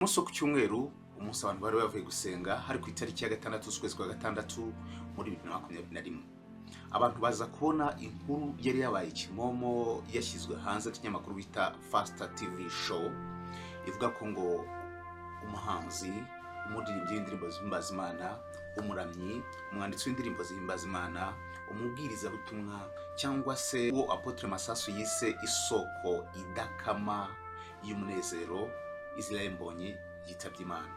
Umunsi wo ku cyumweru umunsi abantu bari bavuye gusenga hari ku itariki ya 6 z'ukwezi kwa gatandatu muri 2021 abantu baza kubona inkuru yari yabaye kimomo yashyizwe hanze n'ikinyamakuru bita Faster TV show ivuga ko ngo umuhanzi umuririmbyi w'indirimbo zihimbaza Imana umuramyi umwanditsi w'indirimbo zihimbaza Imana umubwiriza butumwa cyangwa se uwo Apotre Masasu yise isoko idakama y'umunezero MBONYI yitabye Imana.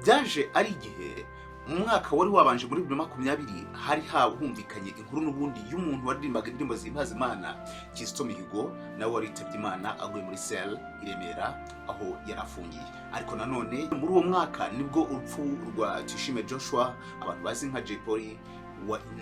Byaje ari igihe mu mwaka wari wabanje muri 2020 hari humvikanye inkuru n'ubundi y'umuntu waririmbaga indirimbo zihimbaza Imana Kizito Mihigo nawe wari yitabye Imana aguye muri cell iremera aho yarafungiye. Ariko nanone muri uwo mwaka nibwo urupfu rwa Tishime Joshua abantu bazi nka Jepoli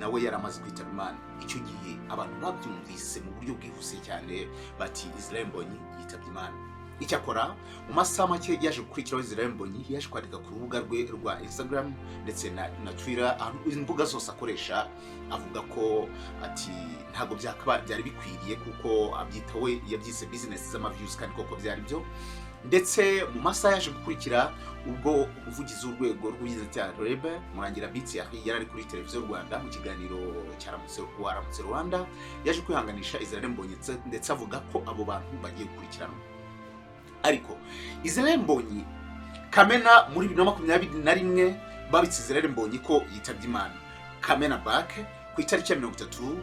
nawe yaramaze kwitaba Imana. Icyo gihe abantu babyumvise mu buryo bwihuse cyane bati MBONYI yitabye Imana. Icyakora mu masaha make yaje gukurikiraho MBONYI yaje kwandika ku rubuga rwe rwa Instagram ndetse na Twitter imbuga zose akoresha avuga ko ati ntago byari bikwiriye kuko abyitawe yabyise business z'amaviews kandi koko byari byo. Ndetse mu masaha yaje gukurikira ubwo umuvugizi w'urwego rw'ubugizi cya REB Murangira Bitsi yari kuri televiziyo Rwanda mu kiganiro cyaramutse Rwanda yaje kwihanganisha MBONYI ndetse avuga ko abo bantu bagiye gukurikirana. Ariko MBONYI Kamena muri 2021 babitse MBONYI ko yitabye Imana. Kamena back ku itariki ya 30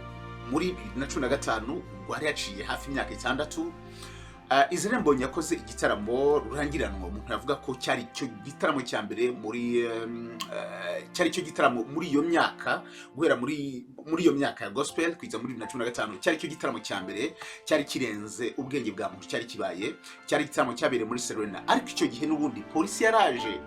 muri 2015 rwari yaciye hafi imyaka 6 MBONYI yakoze igitaramo rurangiranwa umuntu yavuga ko cyari cyo gitaramo cya mbere muri cyari cyo gitaramo muri iyo myaka guhera muri iyo myaka ya gospel kwiza muri 2015 cyari cyo gitaramo cya mbere cyari kirenze ubwenge bwa muntu cyari kibaye cyari gitaramo cyabereye muri Serena. Ariko icyo gihe n'ubundi polisi yaraje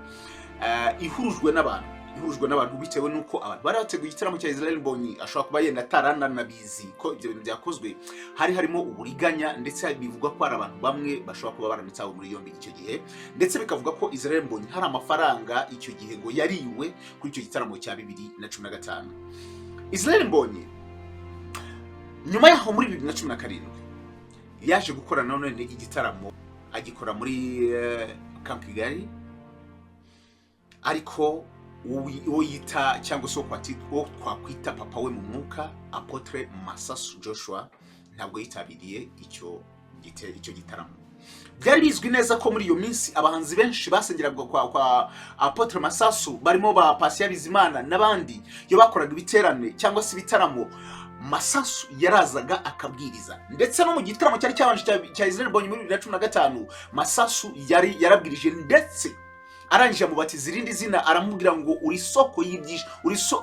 ihurujwe n'abantu bitewe nuko abantu barateguye igitaramo cya MBONYI ashobora kuba yenda tarananabizi ko ibyo bintu byakozwe harimo uburiganya ndetse bivugwa ko ari abantu bamwe bashobora kuba baramitsaho muri yombi icyo gihe ndetse bikavuga ko MBONYI hari amafaranga icyo gihe ngo yariwe kuri icyo gitaramo cya 2015. MBONYI nyuma yaho muri 2017 yaje gukora none igitaramo agikora muri Camp Kigali ariko uwo yita cyangwa se twakwita papa we mu mwuka Apotre Masasu Joshua ntabwo yitabiriye icyo gitaramo. Byari bizwi neza ko muri iyo minsi abahanzi benshi basengeraga kwa Apotre Masasu barimo ba Patient Bizimana n'abandi yo bakoraga ibiterane cyangwa se ibitaramo Masasu yarazaga akabwiriza. Ndetse no mu gitaramo cyari cyabanje cya MBONYI muri 2015 Masasu yarabwirije ndetse arangije mubatiza irindi zina aramubwira ngo uri soko y'ibyisha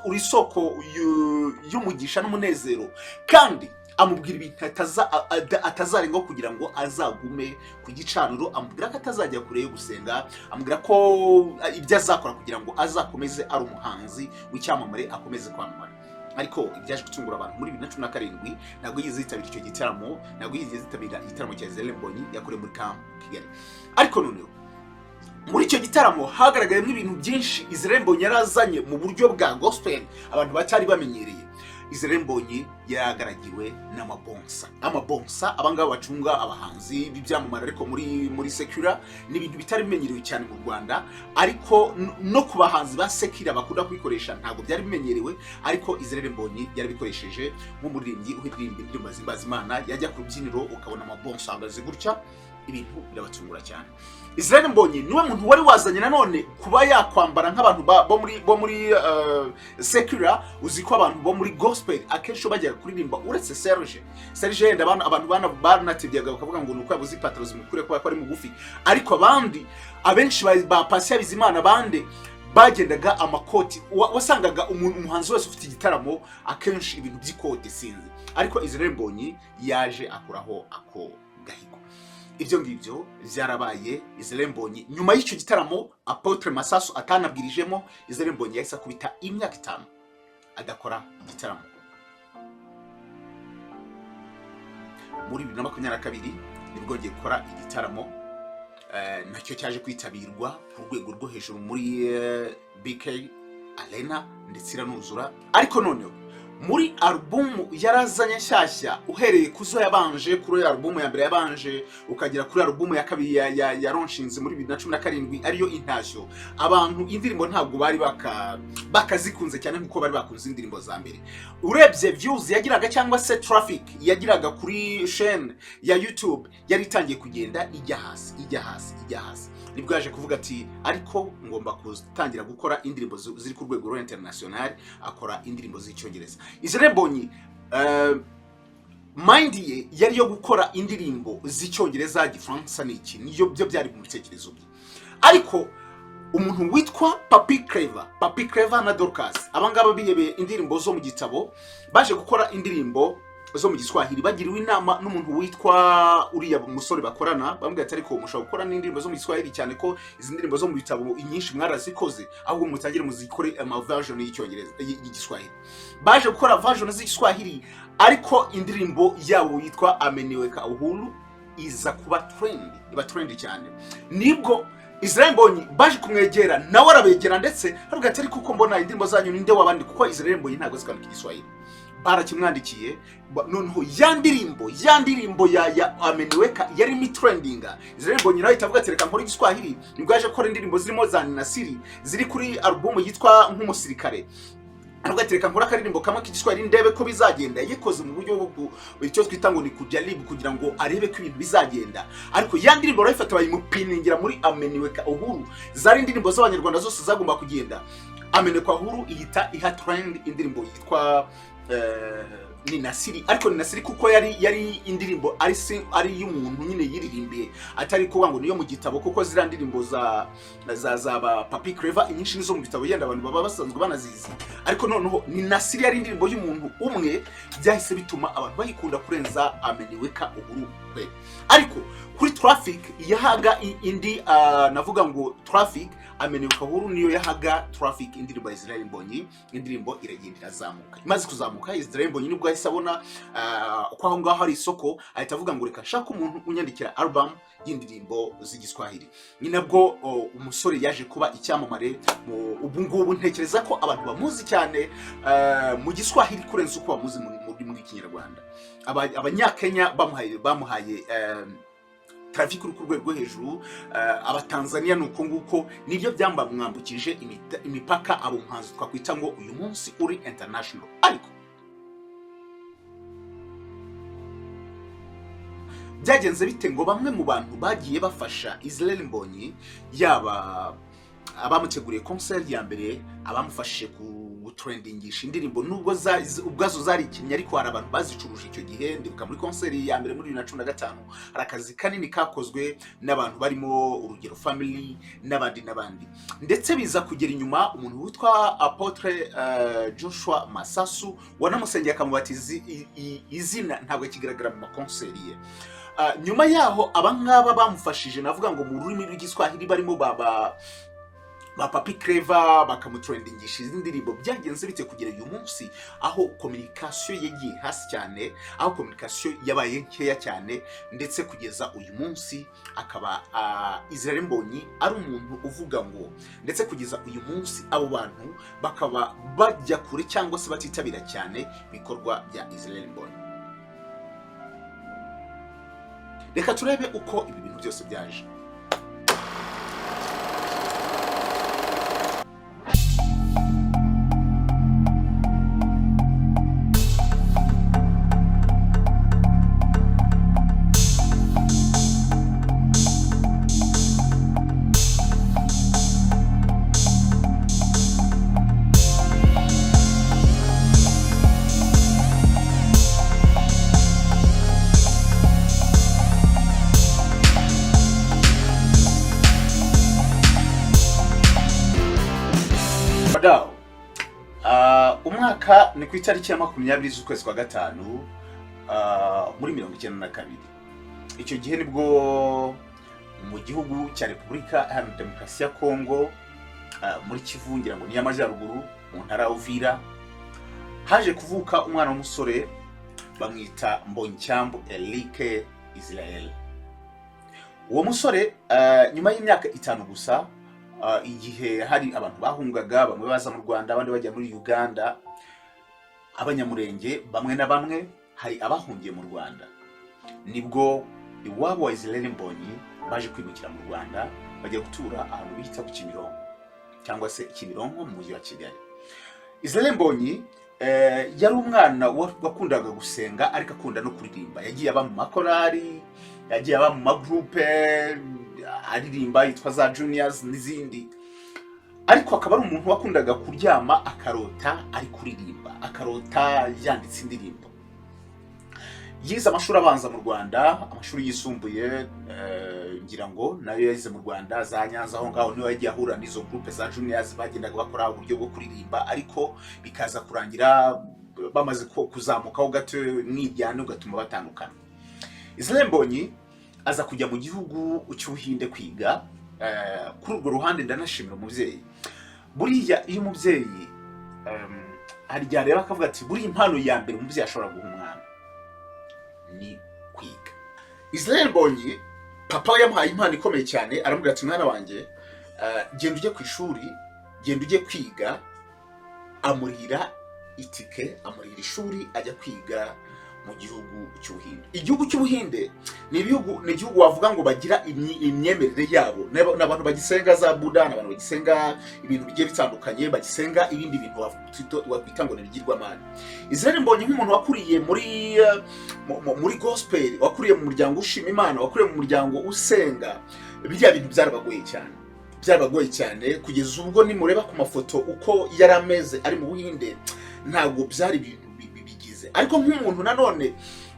uri soko y'umugisha n'umunezero kandi amubwira ibintu atazarenga kugira ngo azagume ku gicaniro. Amubwira ko atazajya kure yo gusenga, amubwira ko ibyo azakora kugira ngo azakomeze ari umuhanzi w'icyamamare akomeze kwamamara. Ariko ibyaje gutungura abantu muri 2017 ntabwo yizitabira icyo gitaramo, ntabwo yizitabira igitaramo cya MBONYI yakorewe muri Camp Kigali. Ariko noneho muri icyo gitaramo hagaragayemo ibintu byinshi MBONYI yarazanye mu buryo bwa gospel abantu batari bamenyereye. MBONYI yaragaragiwe n'amabonsa abangaba bacunga abahanzi b'ibyamamare ariko muri secular ni ibintu bitari bimenyerewe cyane mu Rwanda, ariko no ku bahanzi ba secular bakunda kubikoresha ntabwo byari bimenyerewe. Ariko MBONYI yarabikoresheje nk'umuririmbyi uhirimbira indirimbo zihimbaza Imana yajya ku rubyiniro ukabona amabonsa ahagaze gutya ibintu birabatungura cyane. MBONYI niwe muntu wari wazanye nanone kuba yakwambara nk'abantu bo muri secular. Uzi ko abantu bo muri gospel akenshi bajya kuririmba uretse Serge yenda abantu banatibyaga bakavuga ngo nuko yabuze patrozi mukure ko ari mugufi, ariko abandi abenshi ba Patient Bizimana bande bagendaga amakoti wasangaga umuhanzi wese ufite igitaramo akenshi ibintu by'ikote sinzi. Ariko MBONYI yaje akuraho ako gahigo. Ibyo ngibyo byarabaye MBONYI nyuma y'icyo gitaramo Apotre Masasu atanabwirijemo MBONYI yahise kubita imyaka 5 adakora igitaramo. Muri 2022 nibwo ngiye gukora igitaramo nacyo cyaje kwitabirwa ku rwego rwo hejuru muri BK Arena ndetse iranuzura. Ariko noneho muri album yarazanye nshyashya uhereye kuzo yabanje kuri album ya mbere yabanje ukagira kuri album ya kabiri ya launchinze muri 2017 ariyo Intashyo. Abantu indirimbo ntabwo bari bakazikunze cyane nkuko bari bakunze indirimbo za mbere. Urebye views yagiraga cyangwa se traffic yagiraga kuri chaîne ya YouTube yari itangiye kugenda ijya hasi. Nibwo yaje kuvuga ati ariko ngomba kutangira gukora indirimbo ziri ku rwego international, akora indirimbo z'icyongereza. Israel Mbonyi mind ye yari yo gukora indirimbo z'icyongereza gifaransa n'iki niyo byo byari mu bitekerezo bye. Ariko umuntu witwa Papi Clever na Dorcas abangaba bihebeye indirimbo zo mu gitabo baje gukora indirimbo zo mu Giswahili bagiriwe inama n'umuntu witwa uriya musore bakorana bambwiye ati ariko mushaka gukora n'indirimbo zo mu Giswahili cyane ko izi ndirimbo zo mu bitabo inyinshi mwarazikoze ahubwo mutangire muzikore ama version y'icyongereza y'Igiswahili. Baje gukora version z'Igiswahili ariko indirimbo yabo yitwa Ameniweka Uhuru iza kuba trend cyane. Nibwo Israel Mbonyi baje kumwegera nawe arabegera ndetse aravuga ati ariko uko mbona indirimbo zanyu ninde wabandi kuko Israel Mbonyi ntago zikandika Igiswahili. Barakimwandikiye noneho ya ndirimbo ya Ameniweka yari mi trendinga. Israel Mbonyi nawe itavuga ati reka nkore Igiswahili. Nibwo yaje gukora indirimbo zirimo za na SIRI ziri kuri album yitwa nk'umusirikare. Aravuga ati reka nkora akaririmbo kamwe k'Igiswahili ndebe ko bizagenda. Yikoze mu buryo icyo twita ngo ni kujya live kugira ngo arebe ko ibintu bizagenda. Ariko ya ndirimbo rayifata bayimupiningira muri Ameniweka Uhuru. Zari indirimbo z'abanyarwanda zose zagomba kugenda. Ameniweka Uhuru ihita iha trend indirimbo yitwa ni Nasiri. Ariko ni Nasiri kuko yari indirimbo ari y'umuntu nyine yiririmbiye atari ko ngo niyo mu gitabo kuko zira ndirimbo za ba Papi Clever inyinshi nizo mu bitabo yenda abantu baba basanzwe banazizi. Ariko noneho ni Nasiri yari indirimbo y'umuntu umwe byahise bituma abantu bayikunda kurenza Ameniweka Uhuru pe. Ariko kuri traffic yahaga indi navuga ngo traffic Ameniweka Uhuru niyo yahaga traffic indirimbo ya Israel Mbonyi. Indirimbo iragenda irazamuka, imaze kuzamuka Israel Mbonyi nibwo ahise abona ko aho ngaho hari isoko ahita avuga ngo reka shaka umuntu unyandikira album y'indirimbo z'Igiswahili. Ni nabwo umusore yaje kuba icyamamare. Ubu ngubu ntekereza ko abantu bamuzi cyane mu Giswahili kurenza uko bamuzi mu Kinyarwanda. Abanyakenya bamuhaye traffic ku rwego hejuru. Abatanzania nuko nguko nibyo byamba mwambukije imipaka abo muhanzi twakwita ngo uyu munsi uri international. Ariko byagenze bite ngo bamwe mu bantu bagiye bafasha Israel Mbonyi yaba abamuteguriye concert ya mbere abamufashije ku trendingisha indirimbo nubwo ubwazo zari ikinya ariko hari abantu bazicuruje icyo gihe. Ndibuka muri concert ya mbere muri 2015 hari akazi kanini kakozwe n'abantu barimo Urugero Family n'abandi ndetse biza kugera inyuma umuntu witwa Apotre Masasu wanamusengeye akamubatiza izina ntabwo kigaragara mu concert ye. Nyuma yaho abangaba bamufashije navuga ngo mu rurimi rw'Igiswahili barimo ba Papi Clever bakamutrendingisha indirimbo. Byagenze bite kugera uyu munsi aho communication yagiye hasi cyane, aho communication yabaye nkeya cyane ndetse kugeza uyu munsi akaba Israel Mbonyi ari umuntu uvuga ngo ndetse kugeza uyu munsi abo bantu bakaba bajya kure cyangwa se batitabira cyane bikorwa bya Israel Mbonyi. Reka turebe uko ibi bintu byose byaje. Umwaka ni ku itariki ya 20 z'ukwezi kwa gatanu muri 1992. Icyo gihe nibwo mu gihugu cya Repubulika Iharanira Demokarasi ya Kongo muri Kivu ngira ngo ni y'Amajyaruguru mu ntara ya Uvira haje kuvuka umwana w'umusore bamwita Mbonyi Elike Israel. Uwo musore nyuma y'imyaka 5 gusa igihe hari abantu bahungaga bamwe baza mu Rwanda abandi bajya muri Uganda abanyamurenge bamwe na bamwe hari abahungiye mu Rwanda, nibwo iwabo wa Israel Mbonyi baje kwimukira mu Rwanda bajya gutura ahantu bita ku Kimironko cyangwa se Kimironko mu mujyi wa Kigali. Israel Mbonyi yari umwana wakundaga gusenga ariko akunda no kuririmba. Yagiye aba mu makorari, yagiye aba mu magroupe aririmba yitwa za Juniors n'izindi, ariko akaba ari umuntu wakundaga kuryama akarota ari kuririmba, akarota yanditse indirimbo. Yize amashuri abanza mu Rwanda, amashuri yisumbuye ngira ngo nayo yayize mu Rwanda za Nyanza, aho ngaho niyo yagiye ahura n'izo groupe za Juniors bagendaga bakora uburyo bwo kuririmba, ariko bikaza kurangira bamaze kuzamukaho gato n'ijyane ugatuma batandukana. Israel Mbonyi aza kujya mu gihugu cy'Ubuhinde kwiga. Kuri urwo ruhande ndanashimira umubyeyi. Buriya iyo umubyeyi harya rero akavuga ati buri impano ya mbere umubyeyi ashobora guha umwana ni kwiga. Israel Mbonyi papa yamuhaye impano ikomeye cyane, aramubwira ati mwana wanjye genda ujye ku ishuri, genda ujye kwiga. Amurira itike, amurira ishuri ajya kwiga mu gihugu cy'Ubuhinde. Igihugu cy'Ubuhinde ni igihugu wavuga ngo bagira imyemerere yabo, n'abantu bagisenga za Buddha, n'abantu bagisenga ibintu bigiye bitandukanye, bagisenga ibindi bintu wakwita ngo n'ibigirwamana. Israel Mbonyi nk'umuntu wakuriye muri gospel, wakuriye mu muryango ushima Imana, wakuriye mu muryango usenga, bijya bintu byarabagoye cyane kugeza ubwo nimureba ku mafoto uko yari ameze ari mu Buhinde ntabwo byari ibintu bigize. Ariko nk'umuntu nanone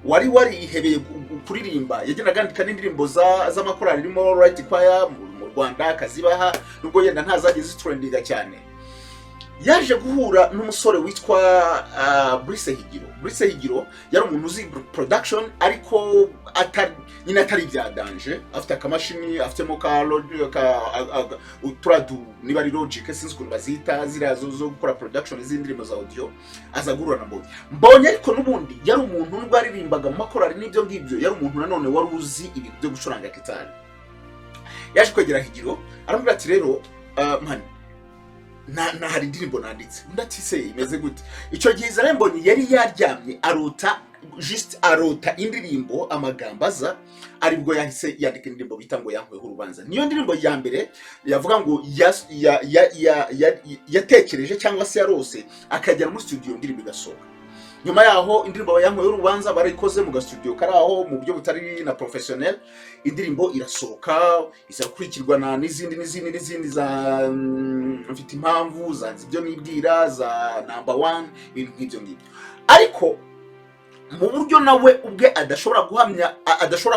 wari ihebeye kuririmba, yagendaga yandika n'indirimbo z'amakorali irimo Right Choir mu Rwanda akazibaha, nubwo yenda ntazageze zitrendinga cyane. Yaje guhura n'umusore witwa Brice Higiro. Yari umuntu uzi production ariko atari bya danje, afite akamashini, afitemo ka uturadu niba ari Logic sinzi ukuntu bazita ziriya zo gukora production z'indirimbo za audio. Aza guhura na Mbonyi ariko n'ubundi yari umuntu nubwo aririmbaga mu makorali n'ibyo ngibyo, yari umuntu nanone wari uzi ibintu byo gucuranga gitari. Yaje kwegera Higiro aramubwira ati rero man hari indirimbo nanditse. Ndati se imeze gute? Icyo gihe Israel Mbonyi yari yaryamye arota indirimbo amagambo aza, aribwo yahise yandika indirimbo bita ngo yankweho urubanza. Niyo ndirimbo ya mbere yavuga ngo yatekereje cyangwa se yarose akajya muri studio indirimbo igasohoka. Nyuma yaho indirimbo yankweho urubanza barayikoze mu studio karaho mu buryo butari na professionnel. Indirimbo irasohoka, izakurikirwa na n'izindi za mfite impamvu za ibyo nibwira za number 1 ibintu nk'ibyo ngibyo. Ariko mu buryo nawe ubwe adashobora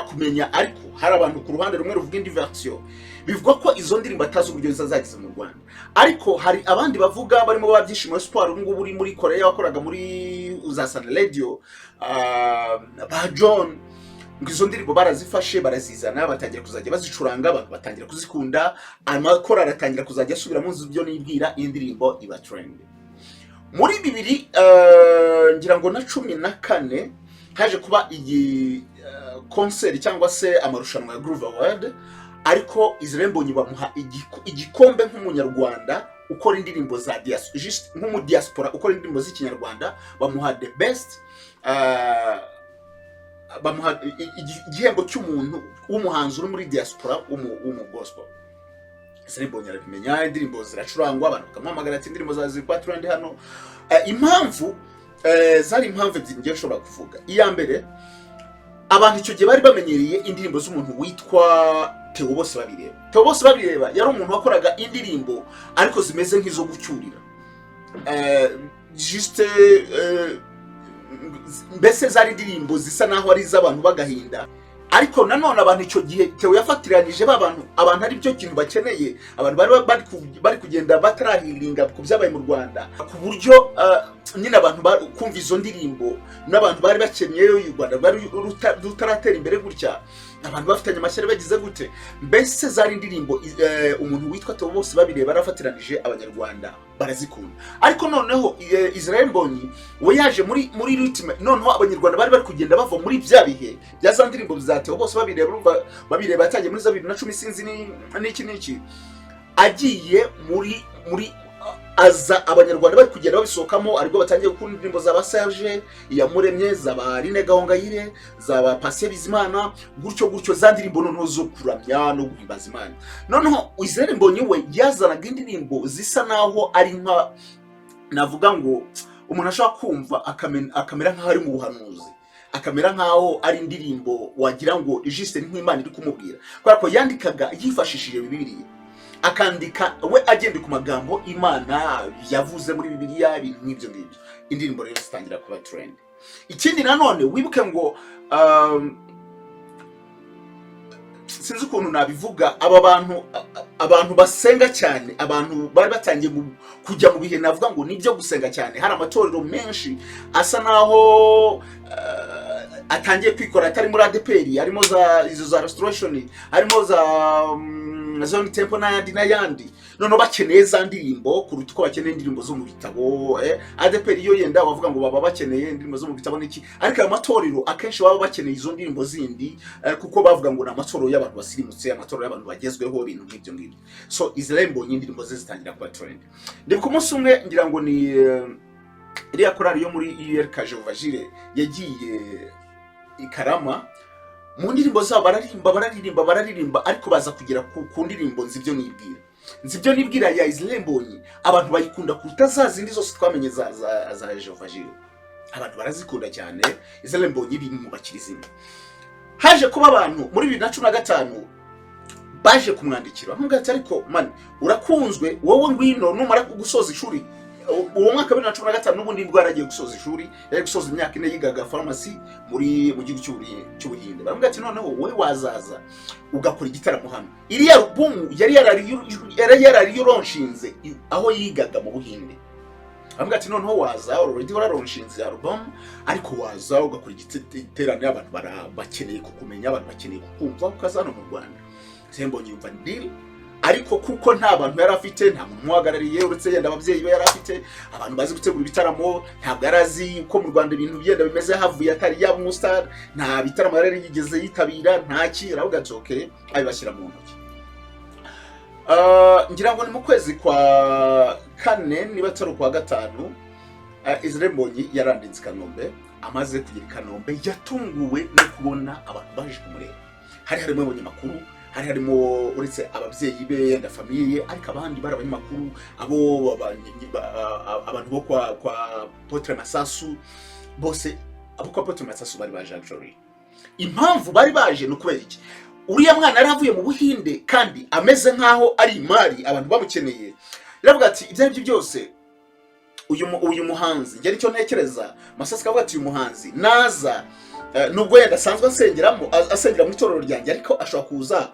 kumenya, ariko hari abantu ku ruhande rumwe ruvuga indi version bivuga ko izo ndirimbo atazi uburyo zizagize mu Rwanda. Ariko hari abandi bavuga barimo babyishimo Espoir ngubu uri muri Korea wakoraga muri uzasana radio ba John, ngo izo ndirimbo barazifashe barazizana batangira kuzajya bazicuranga, abantu batangira kuzikunda, amakora aratangira kuzajya asubira mu byo nibwira, indirimbo iba trend. Muri 2000 ngira ngo na 14 haje kuba iyi concert cyangwa se amarushanwa ya Groove Award, ariko Israel Mbonyi bamuha igikombe nk'umunyarwanda ukora indirimbo za diaspora, just nk'umu diaspora ukora indirimbo z'ikinyarwanda, bamuha the best bamuha igihembo cy'umuntu w'umuhanzi uri muri diaspora w'umu gospel. Israel Mbonyi arabimenya, indirimbo ziracurangwa, abantu bakamuhamagara ati indirimbo za zikwa trend hano. Impamvu zari impamvu ngiye nshobora kuvuga. Iya mbere, abantu icyo gihe bari bamenyereye indirimbo z'umuntu witwa Theo Bose Babireba. Yari umuntu wakoraga indirimbo ariko zimeze nk'izo gucyurira, juste mbese zari indirimbo zisa naho ari iz'abantu bagahinda. Ariko nanone abantu icyo gihe Theo yafatiranije abantu ari byo kintu bakeneye, abantu bari kugenda batarahiringa ku byabaye mu Rwanda, ku buryo nyine abantu kumva izo ndirimbo n'abantu bari bakeneye u Rwanda bari rutaratera imbere gutya, abantu bafitanye amashyari bagize gute. Mbese zari indirimbo umuntu witwa Theo Bose Babireba barafatiranije abanyarwanda barazikunda. Ariko noneho Israel Mbonyi we yaje muri ritme, noneho abanyarwanda bari kugenda bava muri bya bihe bya za ndirimbo za Theo Bose Babireba yatangiye muri 2010 sinzi n'iki agiye muri aza abanyarwanda bari kugenda babisohokamo, ariko batangiye gukunda indirimbo za Serge Iyamuremye, za Rine Gahongayire, za Patient Bizimana, gutyo za ndirimbo noneho zo kuramya no guhimbaza Imana. Noneho Israel Mbonyi we yazanaga indirimbo zisa naho ari nka, navuga ngo umuntu ashaka kumva akamera nkaho ari mu buhanuzi, akamera nkaho ari indirimbo wagira ngo juste nk'Imana iri kumubwira, kubera ko yandikaga yifashishije Bibiliya, akandika we agende ku magambo Imana yavuze muri Bibiliya, ibintu nk'ibyo ngibyo. Indirimbo rero zitangira kuba trend. Ikindi nanone wibuke ngo sinzi ukuntu nabivuga, abantu basenga cyane, abantu bari batangiye kujya mu bihe navuga ngo nibyo gusenga cyane. Hari amatorero menshi asa naho atangiye kwikora atari muri ADPR, harimo za restoration, harimo za Zone Temple n'ayandi. Noneho bakeneye za ndirimbo kuruta uko bakeneye indirimbo zo mu bitabo. ADPR yo yenda bavuga ngo baba bakeneye indirimbo zo mu bitabo n'iki, ariko ayo matorero akenshi baba bakeneye izo ndirimbo zindi, kuko bavuga ngo ni amatorero y'abantu basirimutse, amatorero y'abantu bagezweho, ibintu nk'ibyo ngibyo. So Israel Mbonyi indirimbo ze zitangira kuba trend. Ndi ku munsi umwe ngira ngo ni iriya korali yo muri URK Jovagire yagiye Ikarama, mu ndirimbo zabo bararirimba, ariko baza kugera ku ndirimbo nzibyo nibwira ya Israel Mbonyi. Abantu bayikunda kuruta za zindi zose twamenye za Jovagire. Abantu barazikunda cyane. Israel Mbonyi biri mu bakirizima. Haje kuba abantu muri 2015 baje kumwandikira bamubwira ati ariko man urakunzwe wowe ngwino numara gusoza ishuri. Uwo mwaka 2015 n'ubundi bwo yaragiye gusoza ishuri, yari gusoza imyaka 4 yigaga pharmacy mu gihugu cy'Ubuhinde. Baramubwira ati noneho wowe wazaza ugakora igitaramo hano. Iri album yari yarariyuronshinze aho yigaga mu Buhinde. Baramubwira ati noneho waza already wararonshinze album, ariko waza ugakora igiterane, abantu bakeneye kukumenya, abantu bakeneye kukumva ukazana mu Rwanda. Mbonyi yumva deal, ariko kuko nta bantu yari afite, nta muntu muhagarariye uretse yenda ababyeyi be yari afite, abantu bazi gutegura ibitaramo, ntabwo yarazi uko mu Rwanda ibintu byenda bimeze, havuye atari ya mustar, nta bitaramo yari yigeze yitabira, nta kira, ahubwo ati okay abibashyira mu ntoki. Ngira ngo ni mu kwezi kwa 4 niba atari kwa 5, Israel Mbonyi yaranditse Kanombe. Amaze kugira Kanombe yatunguwe no kubona abantu baje kumureba. Harimo abanyamakuru, harimo uretse ababyeyi be na famille, ariko abandi bari abanyamakuru, abantu bo kwa APOTRE Masasu, bose abo kwa APOTRE Masasu bari baje actually. Impamvu bari baje no kubera iki? Uriya mwana yaravuye mu Buhinde kandi ameze nkaho ari imari, abantu bamukeneye. Yaravuga ati ibyo aribyo byose uyu muhanzi ngeri cyo ntekereza. Masasu kavuga ati uyu muhanzi naza nubwo yenda asanzwe asengera mu itorero ryanjye, ariko ashobora kuza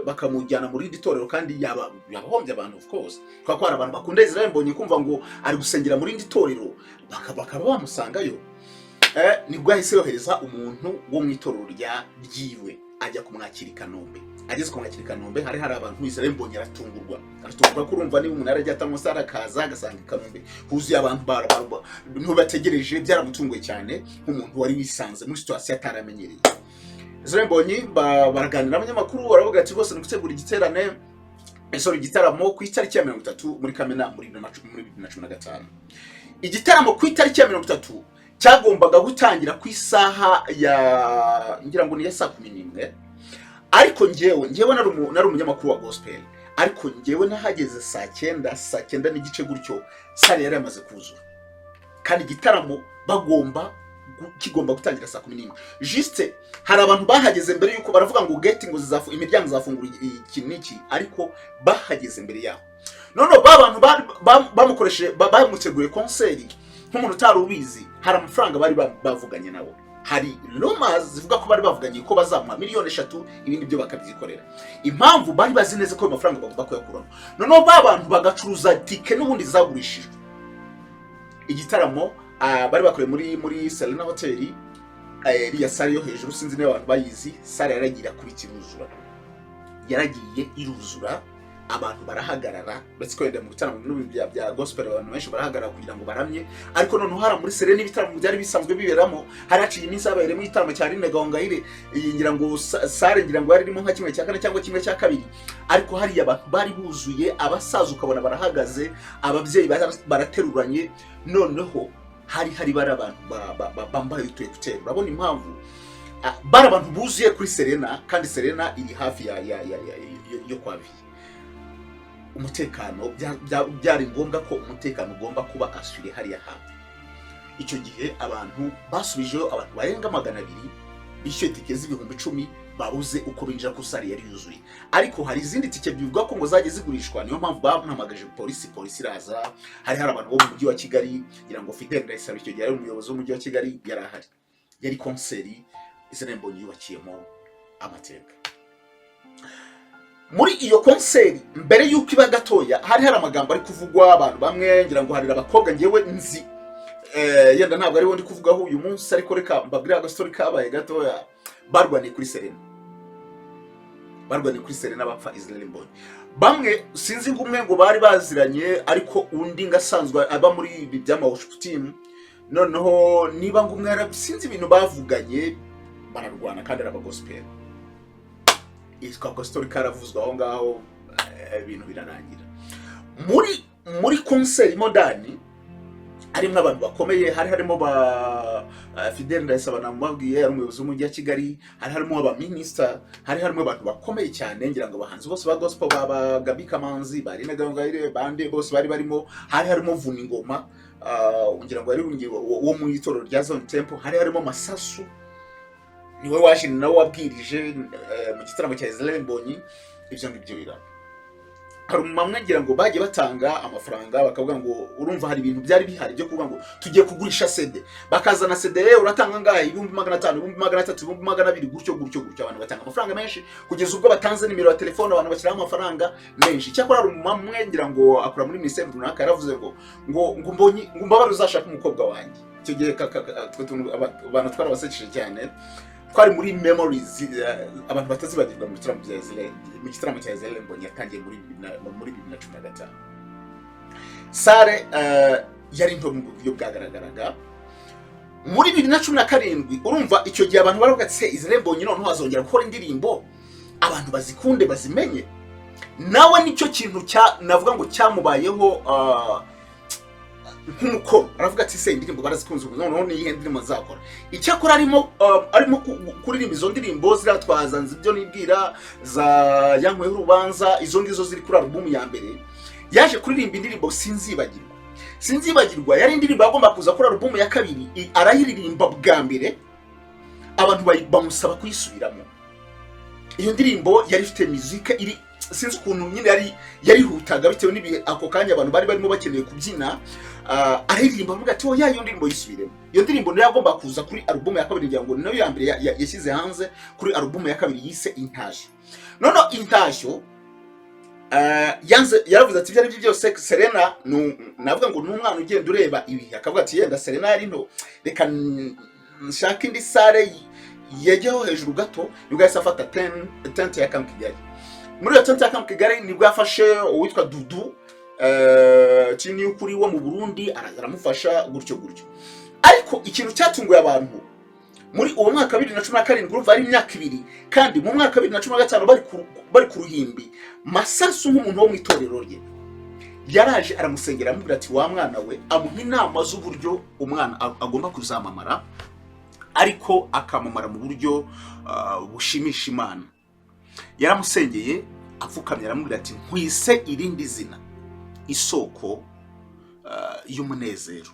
bakamujyana muri iri torero, kandi yabahombye abantu of course, kuko hari abantu bakunda Israel Mbonyi kumva ngo ari gusengera muri iri torero, bakaba bamusangayo. Nibwo yahise yohereza umuntu wo mu itorero ryiwe ajya kumwakira Kanombe. Ageze kumwakira Kanombe, hari abantu Israel Mbonyi aratungurwa kurumva niba umuntu arajya atamusara kaza agasanga Kanombe huzuye abantu ntubategereje. Byaramutunguye cyane nk'umuntu wari wisanze muri situation ataramenyereye. Israel Mbonyi baraganira n'abanyamakuru, baravuga ati bose nikutegura igitaramo ku itariki ya 30 muri Kamena muri 2015. Igitaramo ku itariki ya 30 cyagombaga gutangira ku isaha ya ngira ngo ni ya 11, ariko ngewe nari umunyamakuru wa gospel, ariko ngewe nahageze saa 9 n'igice gutyo, sare yari yamaze kuzura, kandi igitaramo kigomba gutangira saa 11. Juste hari abantu bahageze mbere yuko baravuga ngo gate ngo imiryango zafungura iki, ariko bahageze mbere yaho. None babantu bamukoreshe bamuteguye concert nk'umuntu utari ubizi, hari amafaranga bari bavuganye nabo. Hari rumors zivuga ko bari bavuganye ko bazamuha 3 miliyoni, ibindi byo bakabyikorera. Impamvu bari bazi neza ko ayo mafaranga bagomba kuyakuramo. Noneho babantu bagacuruza tike n'ubundi zagurishijwe. Igitaramo bari bakoreye muri Serena Hotel, iriya sare yo hejuru, sinzi niba abantu bayizi. Sare yaragiye iruzura, abantu barahagarara ndetse kwenda mu bitaramo bya gospel abantu benshi barahagarara kugira ngo baramye ariko noneho hara muri Serena ibitaramo byari bisanzwe biberamo haraciye iminsi abayere mu gitaramo cya Rine Gahongayire ngira ngo sare ngira ngo yarimo nka kimwe cya kane cyangwa kimwe cya kabiri ariko hari abantu bari buzuye abasaza ukabona barahagaze ababyeyi barateruranye noneho hari bara abantu bambaye utwekutero urabona impamvu bara abantu buzuye kuri Serena kandi Serena iri hafi yo kwabi umutekano byari ngombwa ko umutekano ugomba kuba asuri hariya hafi icyo gihe abantu basubijeho abantu barenga 200 bishyuye tike z'ibihumbi 10 babuze uko binjira ku sare yari yuzuye ariko hari izindi tike bivuga ko ngo zaje zigurishwa niyo mpamvu bampamagaje polisi iraza hari abantu bo mu mujyi wa Kigali ngira ngo Fidel Ndayisaba icyo gihe ari umuyobozi w'umujyi wa Kigali yarahari yari konseri SIRI yubakiyemo amateka muri iyo konseri mbere yuko iba gatoya hari amagambo ari kuvugwa abantu bamwe ngira ngo hari abakobwa ngewe nzi yenda ntabwo ari wo ndi kuvugaho uyu munsi ariko reka mbabwire agastori kabaye gatoya barwaniye kuri Serena bapfa Israel Mbonyi bamwe sinzi ngumwe ngo bari baziranye ariko undi ngasanzwe aba muri ibi by'amaworship team noneho niba ngumwe sinzi ibintu bavuganye bararwana kandi araba gospel iska story karavuzwa aho ngaho ibintu birarangira muri concert modani harimo abantu bakomeye harimo ba Fidel Ndayisaba namubwiye ari umuyobozi w'umujyi wa Kigali harimo aba minister harimo abantu bakomeye cyane ngira ngo abahanzi bose ba gospel baba Gabi Kamanzi bari na Gahongayire bande bose bari barimo harimo Vuna Ingoma ngira ngo ari wo mu itorero rya Zone Temple harimo Masasu niwe waje nawe wabwirije mu gitaramo cya Israel Mbonyi ibyo ngibyo biraba hari umumwe ngira ngo bagiye batanga amafaranga bakavuga ngo urumva hari ibintu byari bihari byo kuvuga ngo tugiye kugurisha CD bakazana CD uratanga ngahe 1500 1300 1200 gutyo abantu batanga amafaranga menshi kugeza ubwo batanze nimero ya telefone abantu bashyiraho amafaranga menshi cyakora hari umumwe ngira ngo akora muri ministeri runaka yaravuze ngo Mbonyi ngo mbabare uzashaka umukobwa wanjye icyo gihe abantu twarabasekije cyane twari muri memories abantu batazibagirwa mu gitaramo cya Israel Mbonyi yatangiye muri 2015 sare yari nto mu buryo bwagaragaraga muri 2017 urumva icyo gihe abantu baravuga ati Israel Mbonyi noneho azongera gukora indirimbo abantu bazikunde bazimenye nawe nicyo kintu navuga ngo cyamubayeho nk'umukoro aravuga ati se indirimbo barazikunze noneho ni ihe ndirimbo zakora icyakora arimo kuririmba izo ndirimbo ziratwazanze ibyo nibwira za yankweho urubanza izo ngizo ziri kuri album ya mbere yaje kuririmba indirimbo sinzibagirwa yari indirimbo yagomba kuza kuri album ya kabiri arayiririmba bwa mbere abantu bamusaba kuyisubiramo iyo ndirimbo yari ifite muzika iri sinzi ukuntu nyine yari hutaga bitewe n'ibihe ako kanya abantu bari barimo bakeneye kubyina aririmba avuga ati oya iyo ndirimbo yisubiremo iyo ndirimbo niyo yagomba kuza kuri album ya kabiri ngira ngo nayo ya mbere yashyize hanze kuri album ya kabiri yise Intashyo none Intashyo yaravuze ati byari byose Serena navuga ngo n'umwana ugenda ureba ibi akavuga ati yenda Serena yari nto reka nshaka indi sare yajyaho hejuru gato nibwo yahise afata tente ya Camp Kigali muri iyo tente ya Camp Kigali nibwo yafashe uwitwa Dudu chini ukuri wo mu Burundi aramufasha gutyo ariko ikintu cyatunguye abantu muri uwo mwaka 2017 urumva ari imyaka 2 kandi mu mwaka 2015 bari ku ruhimbi Masasu nk'umuntu wo mu itorero rye yaraje aramusengera amubwira ati wa mwana we amuha inama z'uburyo umwana agomba kuzamamara ariko akamamara mu buryo bushimisha Imana yaramusengeye apfukamye aramubwira ati nkwise irindi zina isoko y'umunezero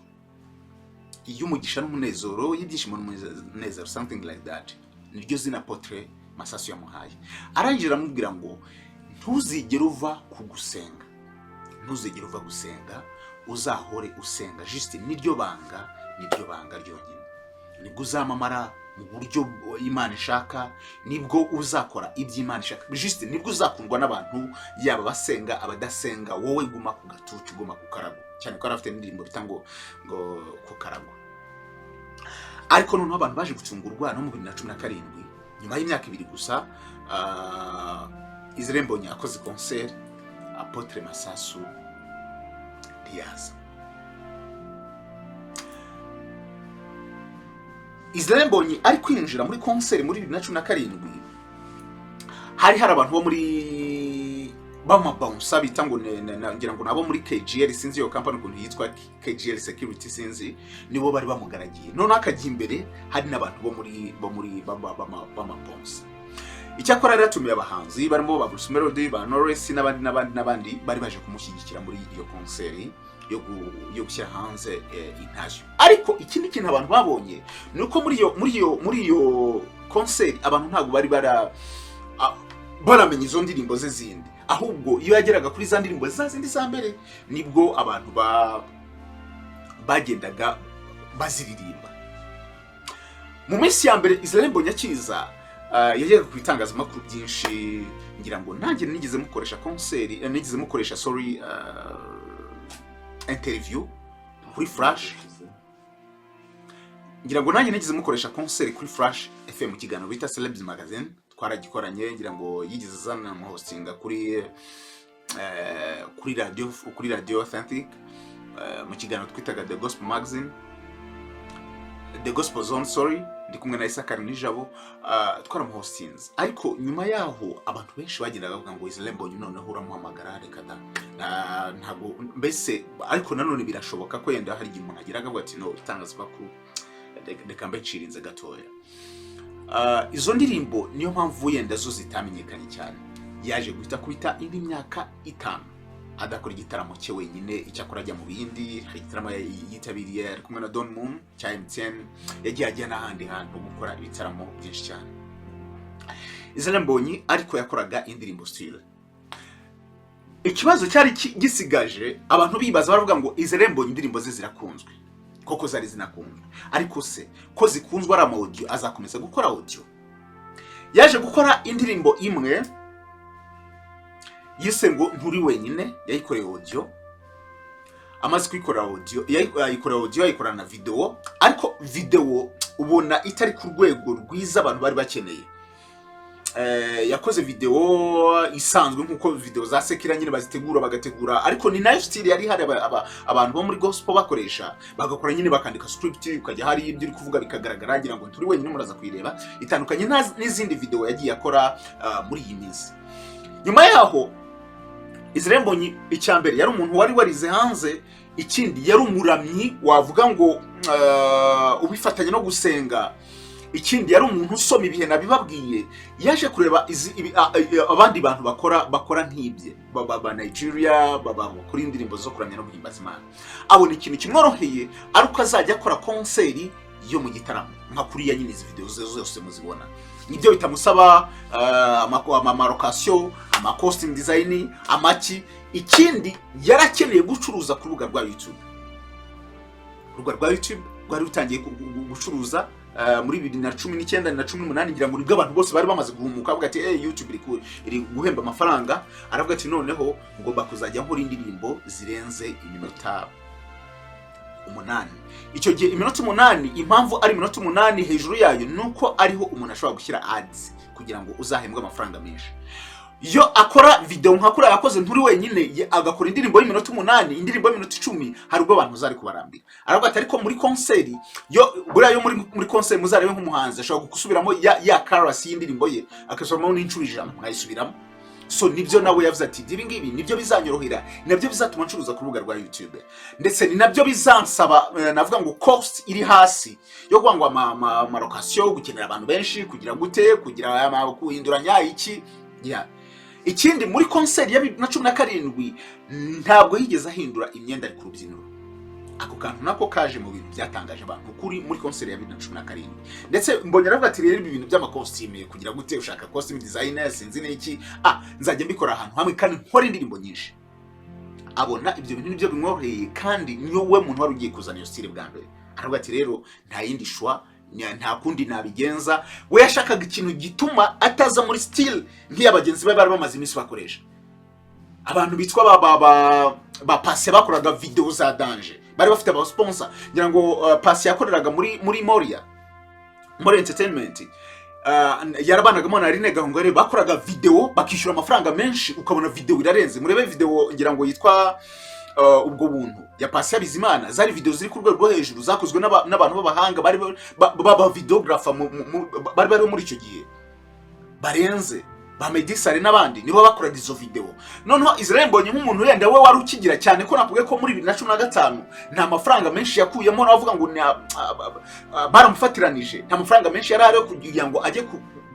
y'umugisha n'umunezero y'ibyishimo n'umunezero something like that niryo zina APOTRE Masasu yamuhaye arangira amubwira ngo ntuzigere uva gusenga uzahore usenga juste niryo banga ryonyine nibwo uzamamara mu buryo Imana ishaka nibwo uzakora iby'Imana ishaka juste nibwo uzakundwa n'abantu yaba basenga abadasenga wowe guma ku gatutu guma ku karago cyane ko arafite indirimbo bitango ngo ku karago ariko noneho abantu baje gucungurwa no mu 2017 nyuma y'imyaka 2 gusa Israel Mbonyi akoze concert Apotre Masasu ntiyaza. Israel Mbonyi ari kwinjira muri concert muri 2017 hari abantu bo muri bamabonsa bita ngo ngira ngo nabo muri KGL sinzi yo company kuntu yitwa KGL Security sinzi nibo bari bamugaragiye, none akajya imbere hari n'abantu bo muri bamabonsa. Icyakora rero tumiye abahanzi barimo ba Bruce Melody, ba Norris n'abandi bari baje kumushyigikira muri iyo concert yo gushyira hanze intashyo. Ariko ikindi kintu abantu babonye nuko muri iyo concert abantu ntabwo bari baramenye izo ndirimbo ze zindi, ahubwo iyo yageraga kuri za ndirimbo za zindi za mbere nibwo abantu bagendaga baziririmba. Mu minsi ya mbere Israel Mbonyi akiza yageraga ku bitangazamakuru byinshi, ngira ngo nanjye nigeze mukoresha concert, nigeze mukoresha interview kuri Flash, ngira ngo nanjye nigeze mukoresha concert kuri Flash FM mu kiganiro bita Celebs Magazine twaragikoranye, ngira ngo yigeze zana mu hostinga kuri radio Authentic mu kiganiro twitaga The Gospel Magazine, The Gospel Zone, sorry, ndi kumwe na Isaac Nijabo twaramuhostinze. Ariko nyuma yaho abantu benshi bagendaga bavuga ngo Israel Mbonyi noneho uramuhamagara reka da ntabwo mbese, ariko nanone birashoboka ko yenda hari igihe umuntu agiraga ngo ati no itangazamakuru reka mbecirinze gatoya. Izo ndirimbo niyo mpamvu yenda zo zitamenyekanye cyane. Yaje guhita kubita indi myaka 5 adakora igitaramo cye wenyine, icyakora ajya mu bindi, hari igitaramo yitabiriye ari kumwe na Don Moon cya MTN, yagiye ajya n'ahandi hantu gukora ibitaramo byinshi cyane. Israel Mbonyi ariko yakoraga indirimbo still. Ikibazo cyari gisigaje abantu bibaza baravuga ngo Israel Mbonyi indirimbo ze zirakunzwe, koko zari zinakunzwe, ariko se ko zikunzwe ari audio azakomeza gukora audio? Yaje gukora indirimbo imwe yise ngo nturi wenyine, yayikoreye audio. Amaze kwikora audio yayikora na video, ariko video ubona itari ku rwego rwiza abantu bari bakeneye. Yakoze video isanzwe nkuko video za Sekira nyine bazitegura bagategura, ariko ni nayo style yari hari abantu bo muri gospel bakoresha, bagakora nyine bakandika script ukajya hari ibyo uri kuvuga bikagaragara, ngira ngo nturi wenyine muraza kwireba, itandukanye n'izindi video yagiye akora muri iyi minsi. Nyuma yaho Israel Mbonyi icyambere yari umuntu wari warize hanze, ikindi yari umuramyi wavuga ngo ubifatanye no gusenga, ikindi yari umuntu usoma ibihe nabibabwiye. Yaje kureba abandi bantu bakora nk'ibye baba Nigeria kuri indirimbo zo kuramya no guhimbaza Imana, abona ikintu kimworoheye aruko azajya akora concert yo mu gitaramo nka kuriya nyine izi video zose muzibona. Nibyo bitamusaba amarokasiyo, costume design, amaki. Ikindi yarakeneye gucuruza ku rubuga rwa YouTube. Urubuga rwa YouTube rwari rutangiye gucuruza muri 2019 na 2018, ngira ngo nibwo abantu bose bari bamaze guhumuka bavuga ati YouTube iri guhemba amafaranga. Aravuga ati noneho ngomba kuzajya nkora indirimbo zirenze iminota 8. Icyo gihe iminota 8, impamvu ari iminota 8 hejuru yayo nuko ariho umuntu ashobora gushyira ads kugira ngo uzahembwe amafaranga menshi. Yo akora video nkakora yakoze nturi wenyine, agakora indirimbo y'iminota 8, indirimbo y'iminota 10, hari ubwo abantu uzari kubarambira. Aravuga ati ariko muri concert yo muri concert muzarebe nk'umuhanzi ashobora gusubiramo ya chorus y'indirimbo ye akasomamo n'inshuro 100 mwayisubiramo. So nibyo nawe yavuze ati ibi ngibi nibyo bizanyorohera, nabyo bizatuma ncuruza ku rubuga rwa YouTube, ndetse ni nabyo bizansaba navuga ngo cost iri hasi yo kwangwa amarokasiyo, gukenera abantu benshi, kugira gute, kugira kuhinduranya iki. Ikindi muri concert ya 2017 ntabwo yigeze ahindura imyenda ari ku rubyiniro. Ako kantu nako kaje mu bintu byatangaje abantu kuri muri concert ya 2017. Ndetse mbonye aravuga ati rero ibintu by'amakositime kugira gute, ushaka costume designer sinzi n'iki, nzajya mbikora ahantu hamwe kandi nkora indirimbo nyinshi. Abona ibyo bintu nibyo bimworoheye, kandi niyo we muntu wari ugiye kuzana iyo style bwa mbere. Aravuga ati rero nta yindi shwa, nta kundi nabigenza. We yashakaga ikintu gituma ataza muri style nk'iyabagenzi bari bamaze iminsi bakoresha. Abantu bitwa ba Pasi bakoraga video za danger, bari bafite aba sponsor. Ngira ngo Pasi yakoreraga muri Moria Entertainment, yarabanagamo na Aline Gahongayire bakoraga video bakishyura amafaranga menshi ukabona video irarenze. Murebe video ngira ngo yitwa ubwo buntu ya Pasi Bizimana, zari video ziri ku rwego rwo hejuru zakozwe n'abantu b'abahanga baba videographer bari muri icyo gihe barenze ba Medisare n'abandi nibo bakoraga izo video. Noneho Israel Mbonyi nk'umuntu yenda we wari ukigira cyane ko navuga ko muri 2015 nta mafaranga menshi yakuyemo, navuga ngo baramufatiranije, nta mafaranga menshi yari ari kugira ngo ajye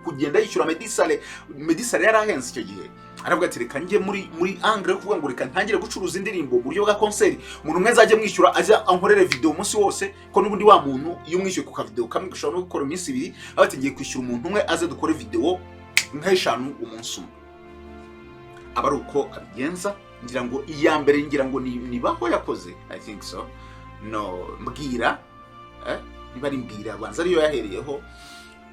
kugenda yishyura Medisare yarahenze icyo gihe. Aravuga ati reka njye muri angle kuvuga ngo reka ntangire gucuruza indirimbo mu buryo bwa concert, umuntu umwe azajye mwishyura aza ankorere video umunsi wose, ko n'ubundi wa muntu iyo mwishyuye ku ka video kamwe gushobora no gukora iminsi ibiri, ati ngiye kwishyura umuntu umwe aze dukore video nk'eshanu umunsi umwe. Aba ari uko abigenza. Ngira ngo iya mbere ngira ngo nibaho yakoze, I think so, no mbwira niba ari mbwira banza ariyo yahereyeho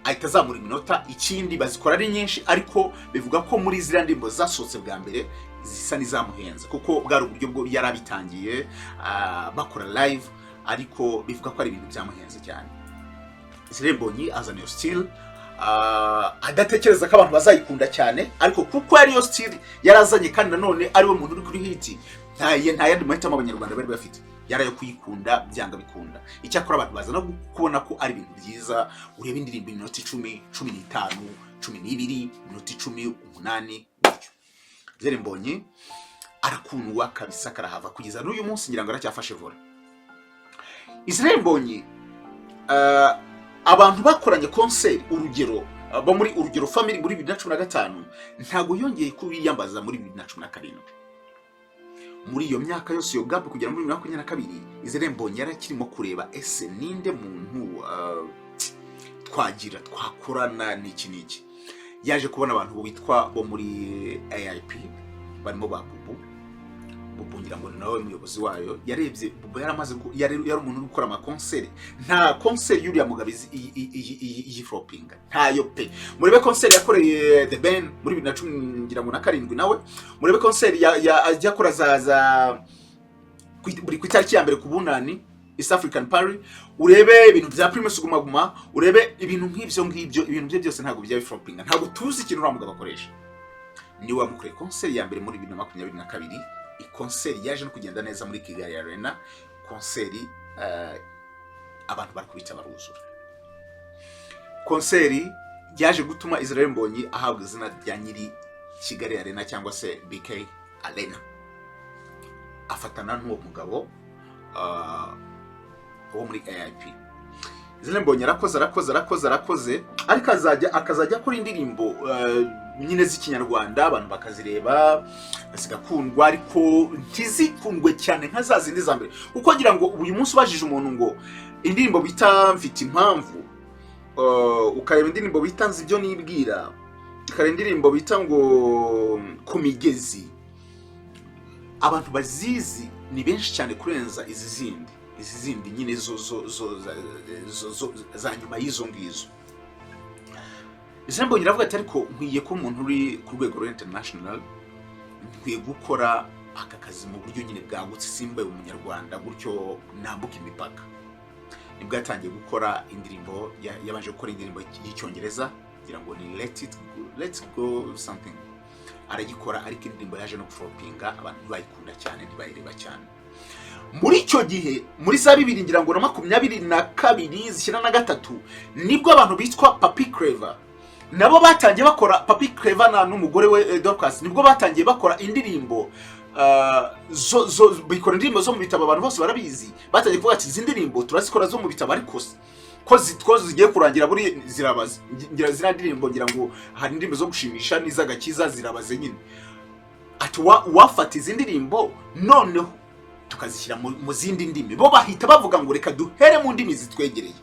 ahita azamura iminota. Ikindi bazikora ari nyinshi, ariko bivuga ko muri ziriya ndirimbo zasohotse bwa mbere zisa n'izamuhenze, kuko bwari uburyo bwo yarabitangiye bakora live, ariko bivuga ko ari ibintu byamuhenze cyane. Israel Mbonyi azana iyo style adatekereza ko abantu bazayikunda cyane, ariko kuko ari yo style yarazanye kandi nanone ari we muntu uri kuri hit, nta yandi mahitamo abanyarwanda bari bafite, yarayo kuyikunda byanga bikunda. Icyakora abantu baza no kubona ko ari ibintu byiza. Ureba indirimbo iminota 10, 15, 12, iminota 10, 8 gutyo. Israel Mbonyi arakundwa kabisa, karahava kugeza n'uyu munsi ngira ngo aracyafashe vola. Israel Mbonyi abantu bakoranye concert urugero bo muri urugero family muri 2015 ntago yongeye kubiyambaza muri 2017. Muri iyo myaka yose yo gap kugera muri 2022 Israel Mbonyi yarakirimo kureba ese ninde muntu twagira twakorana n'iki. Yaje kubona abantu bitwa bo muri AIP barimo ba Bubu ngira ngo nawe muyobozi wayo yarebye Bubu yaramaze yari umuntu uri gukora ama concert. Nta concert yuri ya Mugabizi iyi flopping ntayo pe. Murebe concert yakoreye The Ben muri 2010 ngira ngo na 7 nawe. Murebe concert ajya kora za buri kwitariki ya mbere ku bunani East African Paris. Urebe ibintu bya Primus Guma, urebe ibintu nk'ibyo ibintu bye byose ntago bijya flopping. Ntago tuzi ikintu uramuga bakoresha. Ni wa mukore concert ya mbere muri 2022. Concert yaje no kugenda neza muri Kigali Arena. Concert abantu bari kubita baruzura. Concert yaje gutuma Israel Mbonyi ahabwa izina rya nyiri Kigali Arena cyangwa se BK Arena. Afatana n'uwo mugabo wo muri AIP. Israel Mbonyi arakoze ariko akazajya kuri indirimbo nyine z'ikinyarwanda abantu bakazireba zigakundwa, ariko ntizikundwe cyane nka za zindi za mbere. Uko ngira ngo uyu munsi ubajije umuntu ngo indirimbo bita mfite impamvu, ukareba indirimbo bita nzi ibyo nibwira, ukareba indirimbo bita ngo ku migezi, abantu bazizi ni benshi cyane kurenza izi zindi nyine zo za nyuma y'izo ngizo. Israel Mbonyi aravuga ati ariko nkwiye ko umuntu uri ku rwego rwa international, nkwiye gukora aka kazi mu buryo nyine bwagutse, simbaye umunyarwanda gutyo nambuka imipaka. Nibwo yatangiye gukora indirimbo, yabanje gukora indirimbo y'icyongereza kugira ngo ni let's go something. Aragikora, ariko indirimbo yaje no guflopinga, abantu bayikunda cyane ntibayireba cyane. Muri icyo gihe muri za 2000 ngira ngo na 22 zishyira na 3 nibwo abantu bitwa Papi Clever nabo batangiye bakora, Papi Clever na n'umugore we Dorcas nibwo batangiye bakora indirimbo bikora indirimbo zo mu bitabo. Abantu bose barabizi, batangiye kuvuga ati izi ndirimbo turazikora zo mu bitabo, ariko ko zigiye kurangira buri zirabaze. Ngira zina ndirimbo ngira ngo hari indirimbo zo gushimisha n'izagakiza zirabaze nyine. Ati wafata izi ndirimbo noneho tukazishyira mu zindi ndimi. Bo bahita bavuga ngo reka duhere mu ndimi zitwegereye.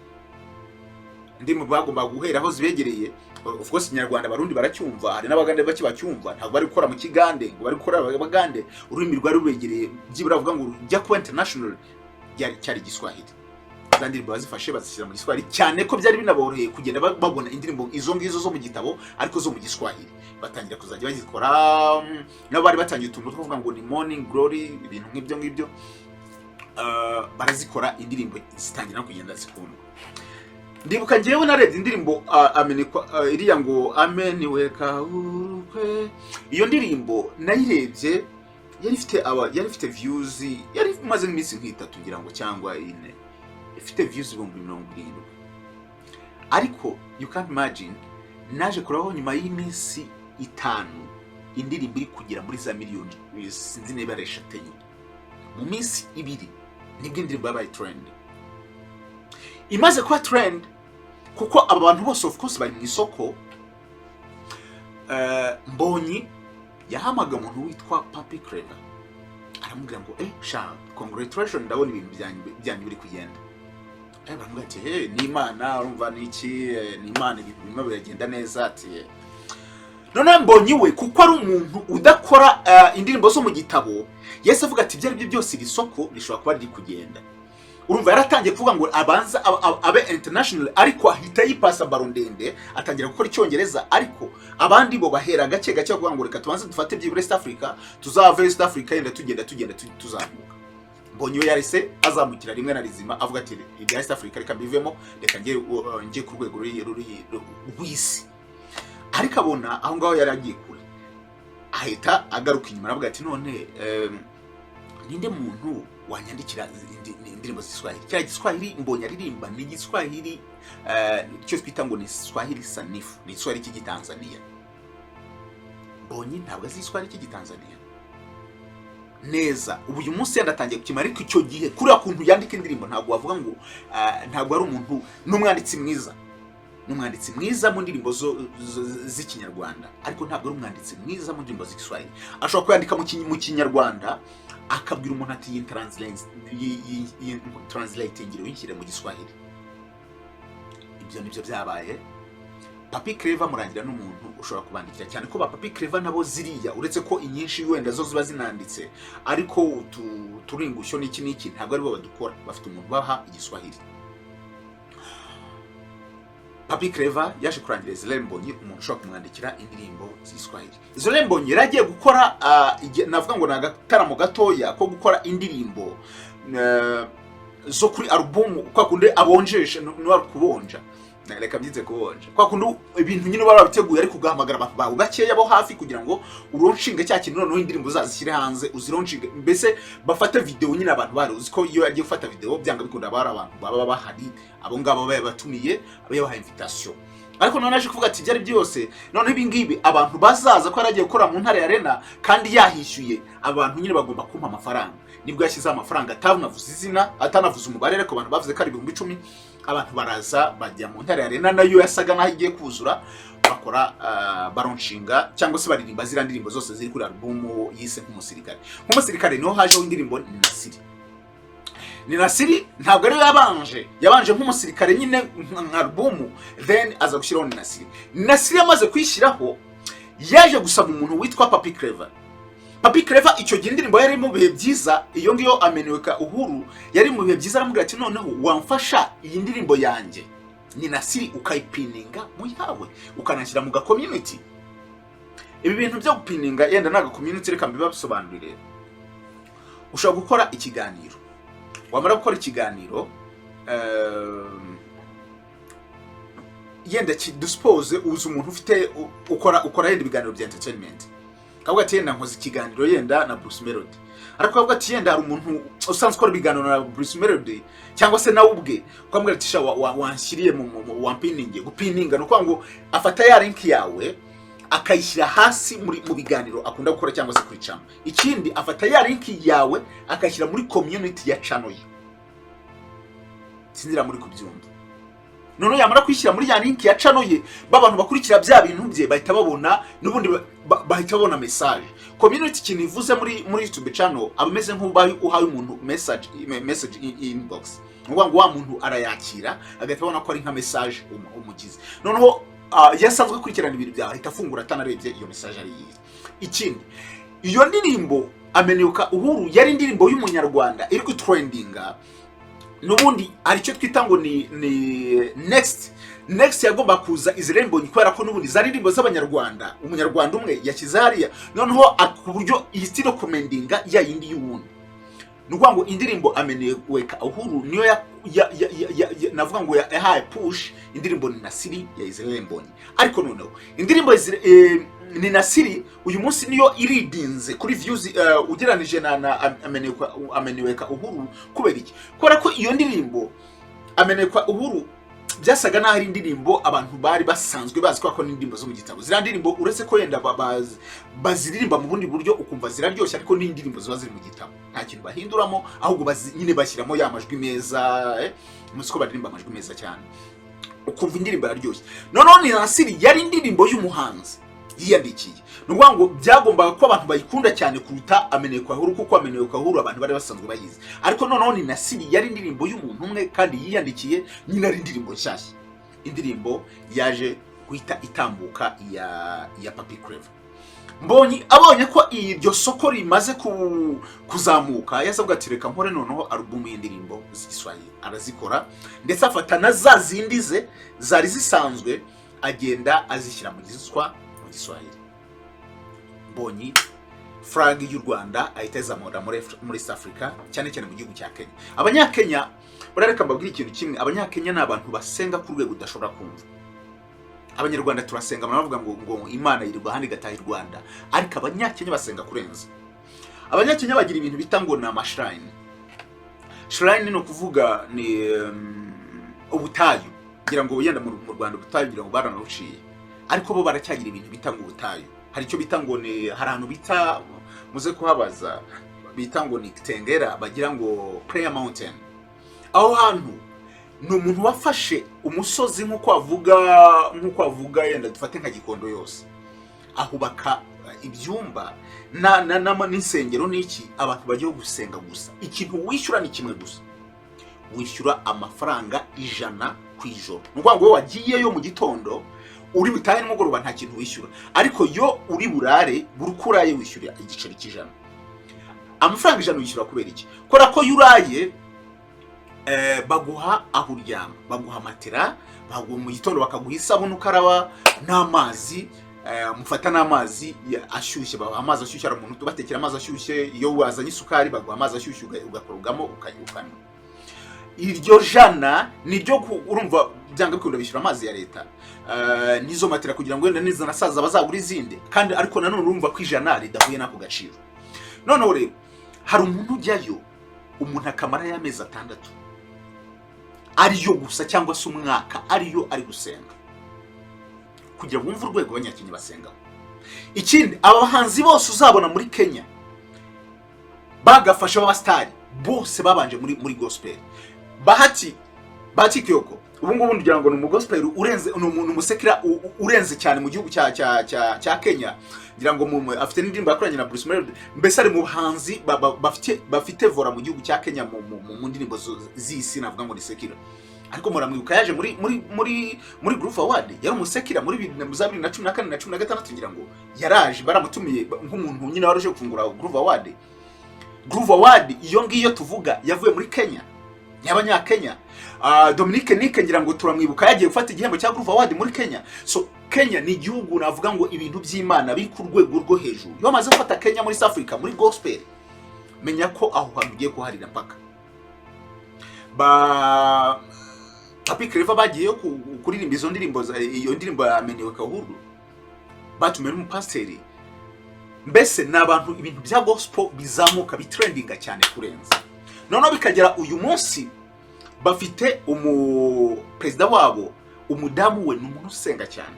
Ndimi bagomba guhera aho zibegereye. Of course Nyarwanda barundi baracyumva, hari n'abagande baki bacyumva, ntabwo bari gukora mu Kigande ngo bari gukora abagande. Ururimi rwari rubegereye byibura bavuga ngo jya ku international cyari Giswahili. Kandi bazifashe bazishyira mu Giswahili cyane ko byari binaboroheye kugenda babona indirimbo izo ngizo zo mu gitabo ariko zo mu Giswahili. Batangira kuzajya bazikora, nabo bari batangiye utuntu twavuga ngo ni morning glory, ibintu nk'ibyo barazikora, indirimbo zitangira no kugenda zikundwa. ndibuka ngewe narebye indirimbo amenikwa iriya ngo ameniweka urukwe. Iyo ndirimbo nayirebye yari ifite views, yari maze iminsi nk'itatu ngira ngo cyangwa ine, ifite views 70,000. ariko you can't imagine naje kuraho nyuma y'iminsi 5 indirimbo iri kugira muri za miliyoni, sinzi niba ari 5 mu minsi 2 nibwo indirimbo yabaye trend. Imaze kuba trend kuko abantu bose of course bari mu isoko. Mbonyi yahamaga umuntu witwa Papi Clever, aramubwira ngo sha congratulations, ndabona ibintu byanyu biri kugenda. Baramubwira ati ni Imana, urumva niki, ni Imana, ibintu bimwe biragenda neza. Ati none Mbonyi we kuko ari umuntu udakora indirimbo zo mu gitabo, yese avuga ati byari byose iri soko rishobora kuba riri kugenda. Urumva yaratangiye kuvuga ngo abanza abe international, ariko ahita yipasa baro ndende atangira gukora icyongereza, ariko abandi bo bahera gake gake kuvuga ngo reka tubanze dufate by'i West Africa, tuzava West Africa yenda tugenda tuzamuka. Mbonyi we yarise azamukira rimwe na rizima avuga ati ibya West Africa reka bivemo, reka ngiye ku rwego rw'isi. Ariko abona aho ngaho yaragiye kure, ahita agaruka inyuma aravuga ati none ninde muntu wanyandikira indirimbo z'Iswahili? Cya Giswahili Mbonyi aririmba ni Giswahili cyo twita ngo ni Swahili sanifu, ni Swahili cy'Itanzania. Mbonyi ntabwo azi Swahili cy'Itanzania neza. Ubu uyu munsi yandatangiye kukimara, ariko icyo gihe kuri akuntu yandika indirimbo ntabwo wavuga ngo ntabwo ari umuntu n'umwanditsi mwiza. N'umwanditsi mwiza mu ndirimbo z'ikinyarwanda, ariko ntabwo ari umwanditsi mwiza mu ndirimbo z'Igiswahili. Ashobora kwandika mu kinyarwanda akabwira umuntu ati translate ngiro yinshyire mu Giswahili. Ibyo nibyo byabaye. Papi Clever murangira n'umuntu ushobora kubandikira cyane ko ba Papi Clever nabo ziriya, uretse ko inyinshi wenda zo ziba zinanditse, ariko turingusho n'iki ntabwo ari bo badukora, bafite umuntu baha Igiswahili. Papi Clever yaje kurangira Israel Mbonyi umuntu ushobora kumwandikira indirimbo z'Iswahili. Israel Mbonyi yaragiye gukora navuga ngo nagataramo gatoya ko gukora indirimbo zo kuri album, kwa kunde abonjesha no kubonja, reka byize kubonja, kwa kundu ibintu nyine barabiteguye, ariko ugahamagara abantu bawe bakeya bo hafi kugira ngo uronshinge cya kintu noneho indirimbo zazishyire hanze uzironshinge, mbese bafata video nyine abantu bari uzi ko iyo yagiye gufata video byanga bikunda bari abantu baba bahari, abo ngabo batumiye abayaha invitation. Ariko none aje kuvuga ati byari byose none ibingibi abantu bazaza ko yaragiye gukora mu ntare ya Arena kandi yahishyuye, abantu nyine bagomba kumpa amafaranga. Nibwo yashyize amafaranga atanavuze izina, atanavuze umubare, ariko abantu bavuze ko ari 10,000. Abantu baraza bajya mu ntare ya Arena, nayo yasaga naho igiye kuzura, bakora baronshinga cyangwa se baririmba zira ndirimbo zose ziri kuri album yise nk'umusirikare. Nk'umusirikare niho hajeho indirimbo ni SIRI ntabwo ari yabanje nk'umusirikare nyine nka album, then aza gushyiraho ni SIRI yamaze kwishyiraho, yaje gusaba umuntu witwa Papi Clever. Papi Clever icyo gihe indirimbo yari mu bihe byiza, iyo ngiyo ameneweka uhuru yari mu bihe byiza, aramubwira ati noneho wamfasha iyi ndirimbo yanjye ni SIRI ukayipininga mu yawe ukanashyira mu community. Ibi bintu byo gupininga yenda naga community reka mbibasobanurire. Ushobora gukora ikiganiro, wamara gukora ikiganiro yenda dispose uzi umuntu ufite ukora yenda ibiganiro bya entertainment, kavuga ati yenda nkoze ikiganiro yenda na Bruce Melody, ariko kavuga ati yenda hari umuntu usanzwe ukora ibiganiro na Bruce Melody cyangwa se nawe ubwe, kwambwira ati sha wanshyiriye mu wampininge. Gupininga no kwa ngo afata ya link yawe akayishyira hasi mu biganiro akunda gukora cyangwa se kuri channel. Ikindi afata ya link yawe akayishyira muri community ya channel ye, sinzira muri kubyumva. None yamara kwishyira muri ya link ya channel ye, babantu bakurikira bya bintu bye bahita babona, nubundi bahita babona message. Community kintu ivuze muri YouTube channel abameze nk'ubaye uhaye umuntu message inbox, ngo wa muntu arayakira agahita babona ko ari nka message umugize. Noneho yasanzwe kurikirana ibintu byawe ahita afungura atanarebye iyo message ari yiye. Ikindi iyo ndirimbo amenyuka uhuru yari indirimbo y'umunyarwanda iri ku trendinga, nubundi aricyo twita ngo ni next yagomba kuza Israel Mbonyi, kubera ko nubundi zari indirimbo z'abanyarwanda, umunyarwanda umwe yakize hariya, noneho ku buryo iyi style commendinga ya yindi y'ubundi. Nukuvuga ngo indirimbo ameneweka uhuru niyo navuga ngo yahaye push indirimbo ni na SIRI ya Israel Mbonyi. Ariko noneho indirimbo ni na SIRI uyu munsi niyo iridinze kuri views ugeranije na ameneweka uhuru. Kubera iki? Kubera ko iyo ndirimbo ameneweka uhuru byasaga naho ari indirimbo abantu bari basanzwe bazi ko ni indirimbo zo mu gitabo. Zira ndirimbo uretse ko yenda baziririmba mu bundi buryo ukumva ziraryoshye, ariko ni indirimbo ziba ziri mu gitabo, nta kintu bahinduramo, ahubwo nyine bashyiramo ya majwi meza, musiko baririmba amajwi meza cyane, ukumva indirimbo araryoshye. Noneho ni na SIRI yari indirimbo y'umuhanzi yiyandikiye. Nuvuga ngo byagombaga ko abantu bayikunda cyane kuruta ameneweka uhuru, kuko ameneweka uhuru abantu bari basanzwe bayizi. Ariko noneho ni na SIRI yari indirimbo y'umuntu umwe kandi yiyandikiye, nyine ari indirimbo nshyashya, indirimbo yaje guhita itambuka ya Papi Clever. Mbonyi abonye ko iryo soko rimaze kuzamuka, yasabwa ati reka nkore noneho album y'indirimbo z'Igiswahili. Arazikora ndetse afata na za zindi ze zari zisanzwe agenda azishyira mu Giswahili. Mbonyi flag y'u Rwanda ahita izamura muri East Africa, cyane cyane mu gihugu cya Kenya. Abanyakenya barareka mbabwira ikintu kimwe, abanyakenya ni abantu basenga ku rwego udashobora kumva. Abanyarwanda turasenga baravuga ngo Imana yiri bahandi gataha u Rwanda, ariko abanyakenya basenga kurenza. Abanyakenya bagira ibintu bita ngo na mashrine. Shrine no kuvuga ni ubutayu, ngira ngo yenda mu Rwanda ubutayu ngira ngo baranaruciye, ariko bo baracyagira ibintu bita ngo ubutayu. Hari icyo bita ngo ni harano bita muze kuhabaza bita ngo ni Kitengera, bagira ngo Prayer Mountain. Aho hantu ni umuntu wafashe umusozi nk'uko avuga yenda dufate nka Gikondo yose, ahubaka ibyumba n'insengero n'iki abantu bagiye gusenga gusa. Ikintu wishyura ni kimwe gusa, wishyura amafaranga 100 ku ijoro. Nuvuga ngo wagiyeyo mu gitondo uri butahe nimugoroba nta kintu wishyura, ariko yo uri burare burukuraye wishyura igiceri cy'ijana. Amafaranga 100 wishyura kubera iki? Kora ko yuraye baguha aho uryama, baguha matera, baguha mu gitondo bakaguha isabune ukaraba n'amazi, mufata n'amazi ashyushye, baguha amazi ashyushye. Ari umuntu tubatekera amazi ashyushye, iyo wazanye isukari baguha amazi ashyushye ugakorogamo ukayukana. Iryo jana niryo urumva byanga bikunda bishyura amazi ya leta, nizo matera kugira ngo wenda niza nasaza bazagura izindi, kandi ariko nanone urumva ko ijana ridahuye nako gaciro. Noneho rero hari umuntu ujyayo umuntu akamara y'amezi 6 ariyo gusa cyangwa se umwaka ariyo ari gusenga, kugira ngo wumve urwego abanyakenya basengaho. Ikindi abahanzi bose uzabona muri Kenya bagafasha abastari bose babanje muri gospel. Bahati Kiyoko ubu ngubu ngira ngo ni umugospel urenze, ni umuntu umusekira urenze cyane mu gihugu cya Kenya. Ngira ngo afite n'indirimbo yakoranye na Bruce Melody, mbese ari mu buhanzi bafite vora mu gihugu cya Kenya mu ndirimbo z'isi, navuga ngo ni sekira. Ariko muramwibuka yaje muri Groove Award, yari umusekira muri 2014 na 2016 ngira ngo yaraje, baramutumiye nk'umuntu nyine waroje gufungura Groove Award. Groove Award iyo ngiyo tuvuga yavuye muri Kenya, y'abanyakenya. Dominique Nike ngira ngo turamwibuka yagiye gufata igihembo cya Groove Award muri Kenya. So Kenya ni igihugu navuga ngo ibintu by'Imana biri ku rwego rwo hejuru. Iyo bamaze gufata Kenya muri South Africa muri gospel, menya ko aho hantu ugiye kuharira mpaka. Papi Clever bagiye kuririmba izo ndirimbo, iyo ndirimbo ameneweka uhuru, batumira umupasteri. Mbese n'abantu ibintu bya gospel bizamuka bitrendinga cyane kurenza. Noneho bikagera uyu munsi bafite perezida wabo, umudamu we ni umuntu usenga cyane,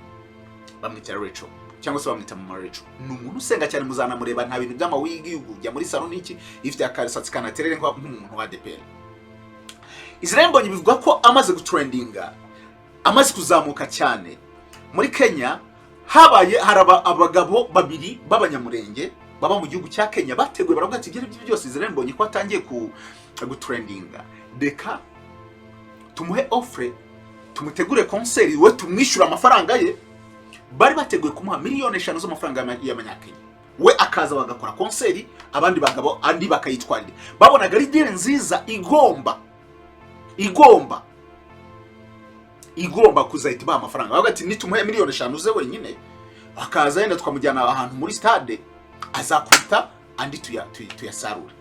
bamwita Rachel cyangwa se bamwita Mama Rachel. Ni umuntu usenga cyane, muzanamureba nta bintu by'amawigi ujya muri salon n'iki, ifite akarasatsi kanaterere nk'umuntu wa DPL. Israel Mbonyi bivuga ko amaze gutrendinga, amaze kuzamuka cyane muri Kenya. Habaye haraba abagabo babiri b'abanyamurenge baba mu gihugu cya Kenya bateguye baravuga ati ibyo byose Israel Mbonyi ko atangiye gutrendinga, deka tumuhe offre, tumutegure concert, we tumwishyura amafaranga ye. Bari bateguye kumuha miliyoni 5 z'amafaranga y'amanyakenya, we akaza bagakora concert, abandi bagabo andi bakayitwarira. Babonaga ari deal nziza igomba kuzahita ba amafaranga. Bavuga ati nitumuhe miliyoni 5 ze wenyine, akaza yenda twamujyana ahantu muri stade, azakwita andi tuyasarura.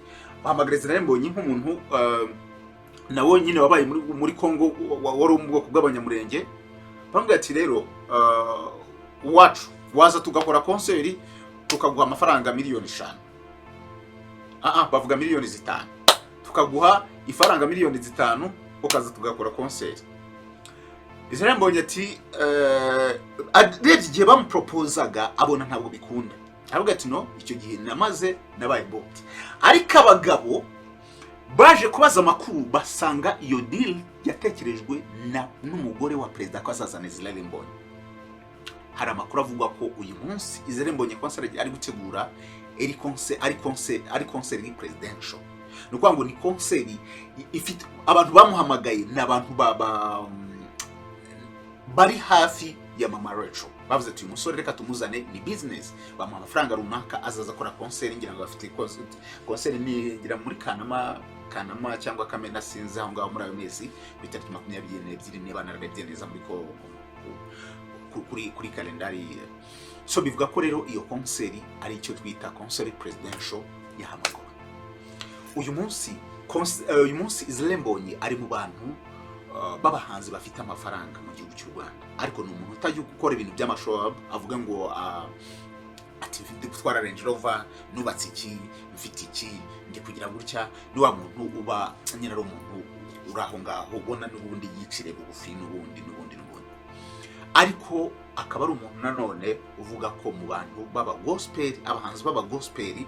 Bahamagara Israel Mbonyi nk'umuntu nawo nyine wabaye muri Kongo wari mu bwoko bw'abanyamurenge. Bambwira ati rero wacu waza tugakora concert tukaguha amafaranga miliyoni 5. Bavuga miliyoni 5. Tukaguha ifaranga miliyoni 5 ukaza tugakora concert. Israel Mbonyi ati arebye igihe bamuproposaga abona ntabwo bikunda. Aravuga ati no, icyo gihe namaze nabaye bot. Ariko abagabo baje kubaza amakuru basanga iyo deal yatekerejwe n'umugore wa perezida ko azazana Israel Mbonyi. Hari amakuru avuga ko uyu munsi Israel Mbonyi concert ari gutegura ari concert presidential. Nuko ngo ni concert ifite abantu bamuhamagaye n'abantu bari hafi ya Mama Rachel. Bavuze ati umusore reka tumuzane ni business, bamuha amafaranga runaka azaza akora concert. Ngira ngo bafite concert ni ngira muri Kanama cyangwa Kamena sinzi aho ngaho muri ayo mezi ku itariki 22 niba nararebye neza muri kuri kalendari. So bivuga ko rero iyo concert ari icyo twita concert presidential yahamagawe. Uyu munsi Israel Mbonyi ari mu bantu babahanzi bafite amafaranga mu gihugu cy'u Rwanda, ariko ni umuntu utajya gukora ibintu by'amashow avuga ngo ati gutwara Range Rover, nubatse iki, mfite iki, ngiye kugira gutya. Ni wa muntu uba nyine ari umuntu uraho ngaho ubona n'ubundi yicire bugufi n'ubundi. Ariko akaba ari umuntu nanone uvuga ko mu bantu baba gospel, abahanzi baba gospel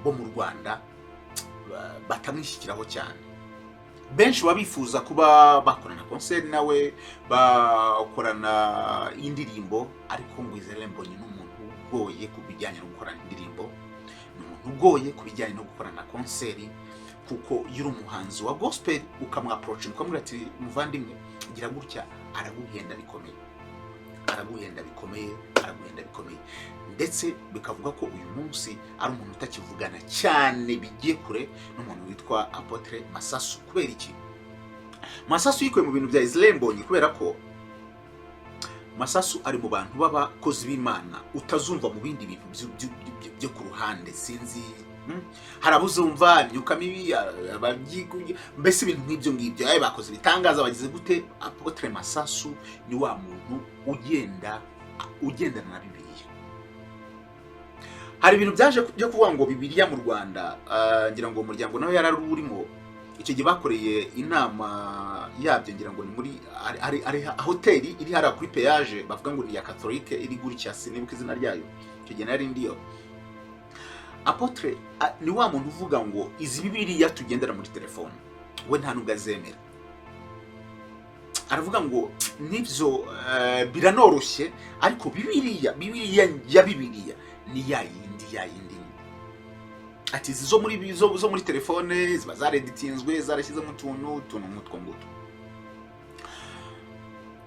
bo mu Rwanda batamwishyikiraho cyane. Benshi babifuza kuba bakorana concert nawe, bakorana indirimbo, ariko ngo Israel Mbonyi ni umuntu ugoye kubijyanye no gukorana indirimbo, ni umuntu ugoye kubijyanye no gukorana concert. Kuko yuri umuhanzi wa gospel ukamwaproach ukamubwira ati muvandimwe gira gutya, araguhenda bikomeye. Ndetse bikavuga ko uyu munsi ari umuntu utakivugana cyane bigiye kure n'umuntu witwa Apotre Masasu. Kubera iki? Masasu yikuye mu bintu bya Israel Mbonyi kubera ko Masasu ari mu bantu b'abakozi b'Imana utazumva mu bindi bintu byo ku ruhande. Sinzi harabuzumva imyuka mibi mbese ibintu nk'ibyo ngibyo ayo bakoze bitangaza bagize gute. Apotre Masasu ni wa muntu ugendana na Bibiliya. Hari ibintu byaje byo kuvuga ngo Bibiliya mu Rwanda, ngira ngo umuryango nawe yararurimo. Icyo gihe bakoreye inama yabyo, ngira ngo ni muri ari hoteli iri hara kuri peage, bavuga ngo ni ya Catholique iri gutya, sinibuka izina ryayo. Icyo gihe nari ndiyo. Apotre ni wa muntu uvuga ngo izi Bibiliya tugendera muri telefone we nta nubwo azemera. Aravuga ngo nivyo biranoroshye, ariko Bibiliya ni ya yindi. Ati zo muri telefone ziba zareditinzwe, zarashyize mu tuntu mutwo ngutu.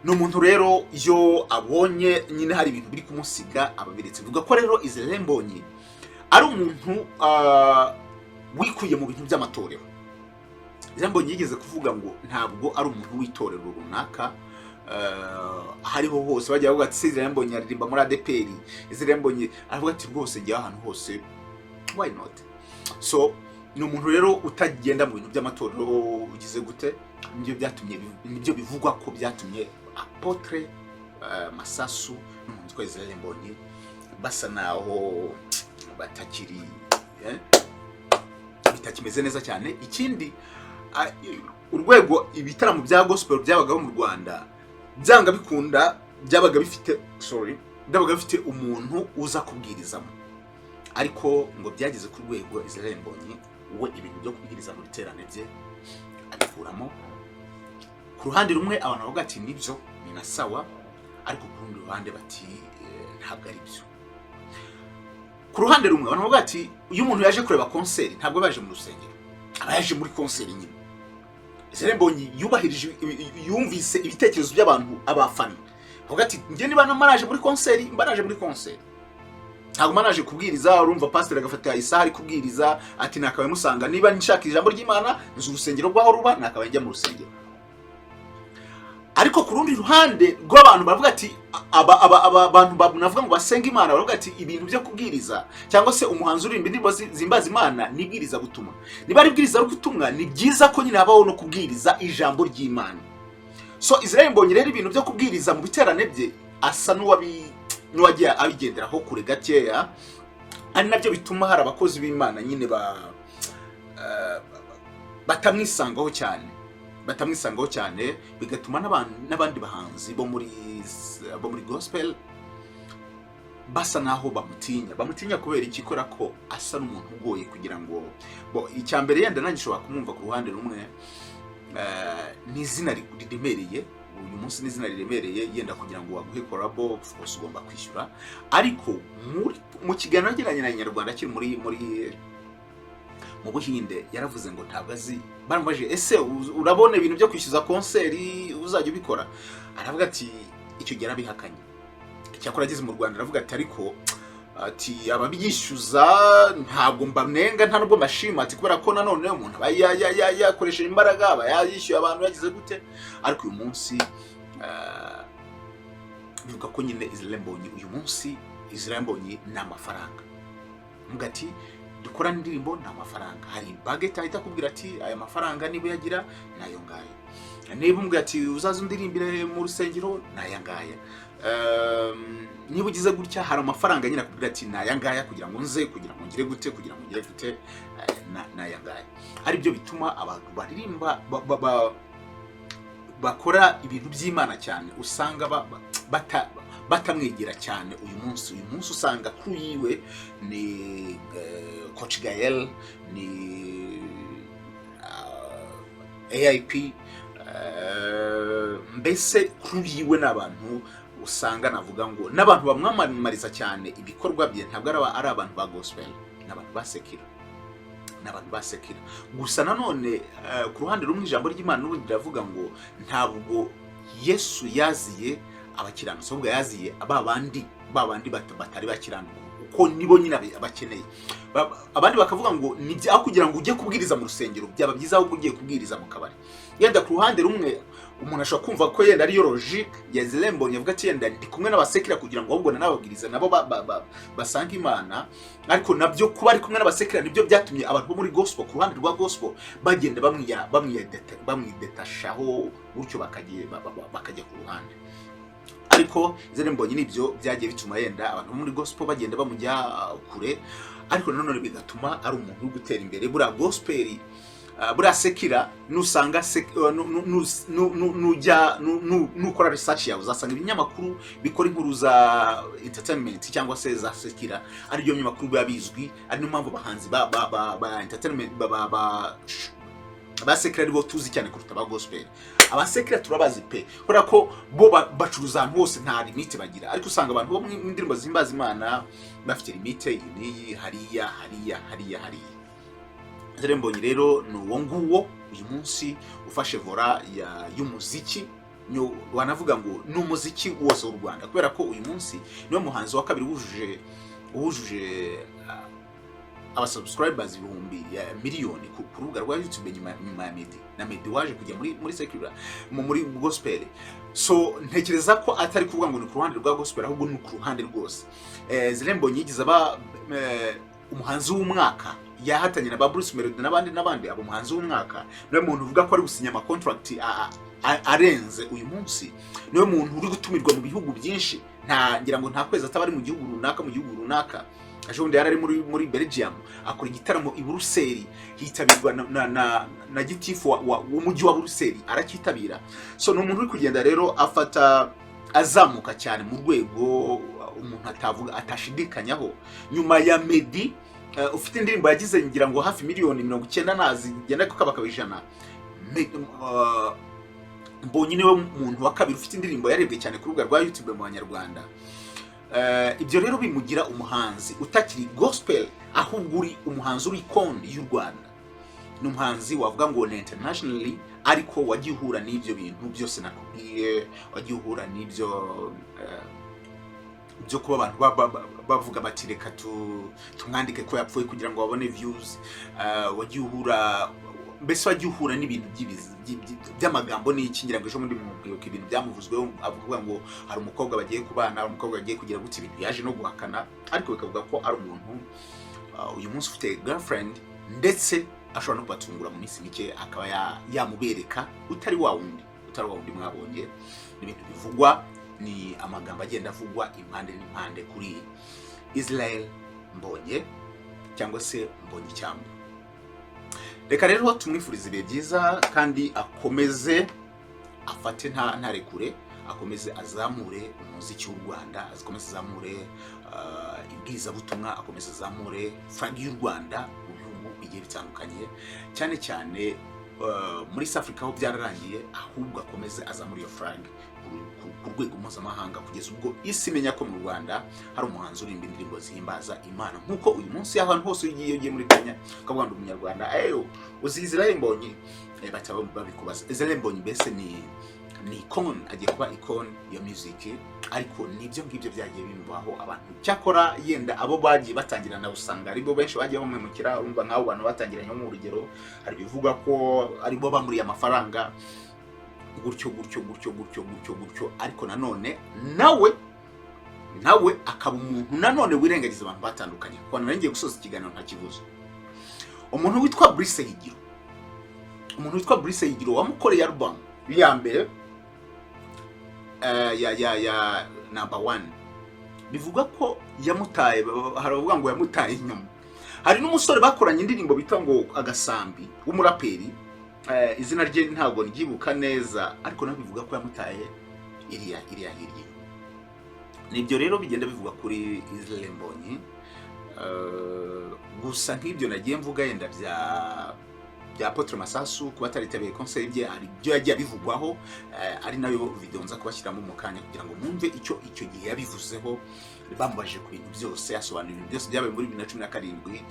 No muntu rero yo abonye nyine hari ibintu biri kumusiga ababiretse. Bivuga ko rero Israel Mbonyi ari umuntu wikuye mu bintu by'amatorero. Israel Mbonyi yigeze kuvuga ngo ntabwo ari umuntu w'itorero runaka. Hariho hose bajya bavuga ati Israel Mbonyi aririmba muri ADPR, Israel Mbonyi aravuga ati rwose njye ahantu hose, why not? So ni umuntu rero utagenda mu bintu by'amatorero ugize gute. Nibyo bivugwa ko byatumye Apotre Masasu n'umuntu witwa Israel Mbonyi basa naho batakiri bitakimeze neza cyane. Ikindi urwego ibitaramo bya gospel byabagaho mu Rwanda byanga bikunda byabaga bifite umuntu uza kubwirizamo, ariko ngo byageze ku rwego Israel Mbonyi we ibintu byo kubwiriza mu biterane bye abikuramo. Ku ruhande rumwe abantu bavuga ati nibyo ni na sawa, ariko ku rundi ruhande bati ntabwo ari byo. Ku ruhande rumwe abantu bavuga ati uyu muntu yaje kureba concert ntabwo baje mu rusengero, abaje muri concert nyine. Israel Mbonyi yubahirije yumvise ibitekerezo by'abantu abafana. Bavuga ati nge niba namaraje muri concert, mbaraje muri concert. Ntabwo manaje kubwiriza, urumva pastor agafata isaha ari kubwiriza ati nakabaye musanga niba nshaka ijambo ry'Imana nzu urusengero rwaho ruba nakabaye njya mu rusengero. ariko ku rundi ruhande rw'abantu bavuga ati abantu bavuga ngo basenga Imana bavuga ati ibintu byo kubwiriza cyangwa se umuhanzi uri indirimbo zimbaza Imana nibwiriza gutumwa. Niba ari bwiriza gutumwa ni byiza ko nyine habaho no kubwiriza ijambo ry'Imana. So Israel Mbonyi rero ibintu byo kubwiriza mu biterane bye asa n'uwagiye abigenderaho kure gakeya, ari nabyo bituma hari abakozi b'Imana nyine batamwisangaho cyane, bigatuma n'abandi bahanzi bo muri gospel basa naho bamutinya kubera ikikora ko asa n'umuntu ugoye kugira ngo icyambere yenda nanjye ushobora kumwumva ku ruhande rumwe, ni izina riremereye. Uyu munsi ni izina riremereye, yenda kugira ngo waguhe collabo of course ugomba kwishyura, ariko mu kiganiro yagiranye na Inyarwanda kiri mu Buhinde yaravuze ngo ntabwo azi. Barambaje ese urabona ibintu byo kwishyuza konseri uzajya ubikora? Aravuga ati icyo gihe arabihakanye. Icyakora ageze mu Rwanda aravuga ati ariko ati ababyishyuza ntabwo mbamwenga, nta nubwo mashima, ati kubera ko nanone umuntu aba yakoresheje imbaraga, aba yishyuye abantu yagize gute. Ariko uyu munsi bivuga ko nyine Israel Mbonyi uyu munsi Israel Mbonyi ni amafaranga. Muga ati dukora indirimbo nta mafaranga, hari budget ahita kubwira ati aya mafaranga niba yagira nayo ngaya, niba umbwira ati uzaza undirimbire mu rusengero naya ngaya, niba ugize gutya hari amafaranga nyine akubwira ati naya ngaya kugira ngo nze, kugira ngo ngire gute, naya ngaya. Ari byo bituma abantu baririmba bakora ibintu by'Imana cyane usanga batamwegera cyane. Uyu munsi usanga kuri yiwe ni Coach Gael, ni AIP, mbese kuri yiwe n'abantu usanga navuga ngo n'abantu bamwamamariza cyane ibikorwa bye ntabwo ari abantu ba gospel, n'abantu basekira. Gusa nanone ku ruhande rumwe ijambo ry'Imana n'ubundi riravuga ngo ntabwo Yesu yaziye abakiranutsi, ahubwo yaziye babandi batari bakiranuka, uko nibo nyine abakeneye. Abandi bakavuga ngo ni bya kugira ngo ujye kubwiriza mu rusengero, byaba byiza ahubwo ugiye kubwiriza mu kabari. Yenda ku ruhande rumwe umuntu ashobora kumva ko yenda ariyo logique ya Israel Mbonyi, avuga ati yenda ndi kumwe n'abasekira kugira ngo ahubwo n'ababwiriza nabo basanga Imana. Ariko nabyo kuba ari kumwe n'abasekira nibyo byatumye abantu bo muri gospel, ku ruhande rwa gospel, bagenda bamwidetashaho gutyo bakajya ku ruhande. Ariko Israel Mbonyi nibyo byagiye bituma yenda abantu muri gospel bagenda bamujya kure, ariko nanone bigatuma ari umuntu uri gutera imbere. Bura gospel bura sekira nusanga nukora research yawe uzasanga ibinyamakuru bikora inkuru za entertainment cyangwa se za sekira ari byo binyamakuru bizwi, ari no mpamvu bahanzi ba entertainment abasekira aribo tuzi cyane kuruta ba gospel. Abasekira turabazi pe kubera ko bo bacuruza ahantu hose nta limite bagira, ariko usanga abantu bo mu ndirimbo zimbaza Imana bafite limite iyi hariya. Israel Mbonyi rero ni uwo nguwo uyu munsi ufashe vora y'umuziki, wanavuga ngo ni umuziki wose w'u Rwanda, kubera ko uyu munsi niwe muhanzi wa kabiri wujuje abasubscribers ibihumbi miliyoni ku rubuga rwa YouTube nyuma ya Meddy waje kujya muri secular muri gospel. So ntekereza ko atari kuvuga ngo ni ku ruhande rwa gospel, ahubwo ni ku ruhande rwose. Israel Mbonyi yigize umuhanzi w'umwaka, yahatanye na Bruce Melody n'abandi abo muhanzi w'umwaka. Niwe muntu uvuga ko ari gusinya ama contract arenze uyu munsi, niwe muntu uri gutumirwa mu bihugu byinshi, ngira ngo nta kwezi atabari mu gihugu runaka. Ajonde yari muri Belgium akora igitaramo i Bruxelles, hitabirwa na gitifu w'umujyi wa Bruxelles arakitabira. So no muntu uri kugenda rero afata azamuka cyane mu rwego umuntu atashidikanyaho. Nyuma ya Meddy ufite indirimbo yagize ngira ngo hafi miliyoni 90 nazi genda kukabaka ijana, Mbonyi niwe muntu wa kabiri ufite indirimbo yarebwe cyane ku rubuga rwa YouTube mu Banyarwanda. Ibyo rero bimugira umuhanzi utakiri gospel, ahubwo uri umuhanzi uri kondi y'u Rwanda. Ni umuhanzi wavuga ngo ni internationally, ariko wagiye uhura n'ibyo bintu byose nakubwiye, wagiye uhura n'ibyo byo kuba abantu bavuga bati reka tumwandike ko yapfuye kugira ngo babone views, wagiye uhura mbese wagiye uhura n'ibintu by'amagambo n'iki ngira ngo ejo muri mubwiye ko ibintu byamuvuzweho avuga ngo hari umukobwa bagiye kubana, hari umukobwa bagiye kugira gutya, ibintu yaje no guhakana, ariko bikavuga ko ari umuntu uyu munsi ufite girlfriend ndetse ashobora no kubatungura mu minsi mike akaba yamubereka utari wa wundi mwabonye. Ibintu bivugwa ni amagambo agenda avugwa impande n'impande kuri Israel Mbonyi cyangwa se Mbonyi cyambu. Reka rero tumwifurize ibihe byiza kandi akomeze afate ntarekure, akomeze azamure umuziki w'u Rwanda, akomeze azamure ibwizabutumwa, akomeze azamure flag y'u Rwanda mu bihugu bigiye bitandukanye, cyane cyane muri South Africa aho byararangiye, ahubwo akomeze azamure iyo flag ku rwego mpuzamahanga kugeza ubwo isi imenya ko mu Rwanda hari umuhanzi urimba indirimbo zihimbaza Imana. Nkuko uyu munsi ahantu hose ugiye muri Kenya ukavuga ngo umunyarwanda uzi Israel Mbonyi, bataba babikubaza Israel Mbonyi mbese ni icon, agiye kuba icon ya music, ariko nibyo ngibyo byagiye bimubaho abantu. Cyakora yenda abo bagiye batangirana usanga aribo benshi bagiye bamemukira, urumva nk'abo bantu batangiranye mu urugero hari bivuga ko aribo bamuriye amafaranga gutyo, ariko nanone nawe akaba umuntu nanone wirengagiza abantu batandukanye. Kwa none ngiye gusoza ikiganiro nta kibuzo. Umuntu witwa Brice Higiro wamukoreye album ya mbere ya number 1, bivuga ko yamutaye, haravuga ngo yamutaye inyuma. Hari n'umusore bakoranye indirimbo bita ngo Agasambi w'umuraperi, izina rye ntabwo ngibuka neza, ariko nawe bivuga ko yamutaye iriya hirya. Nibyo rero bigenda bivuga kuri Israel Mbonyi. Gusa nk'ibyo nagiye mvuga yenda bya APOTRE MASASU kuba ataritabeye concert bye, ari byo yagiye bivugwaho, ari nayo video nza kubashyiramo mu kanya kugira ngo mwumve icyo gihe yabivuzeho. Bamubajije ku bintu byose, yasobanura ibintu byose byabaye muri 2017.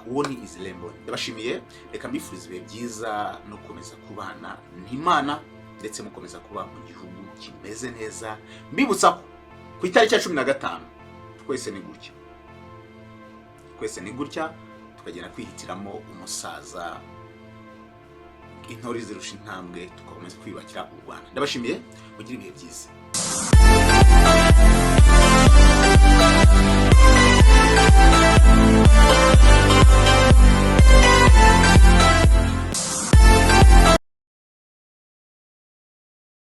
Uwo ni Israel Mbonyi. Ndabashimiye, reka mbifurize ibihe byiza no gukomeza kubana n'Imana ndetse mukomeza kuba mu gihugu kimeze neza. Mbibutsa ko ku itariki ya 15 twese ni gutya tukagenda kwihitiramo umusaza, intore zirusha intambwe, tugakomeza kwiyubakira u Rwanda. Ndabashimiye, mugire ibihe byiza.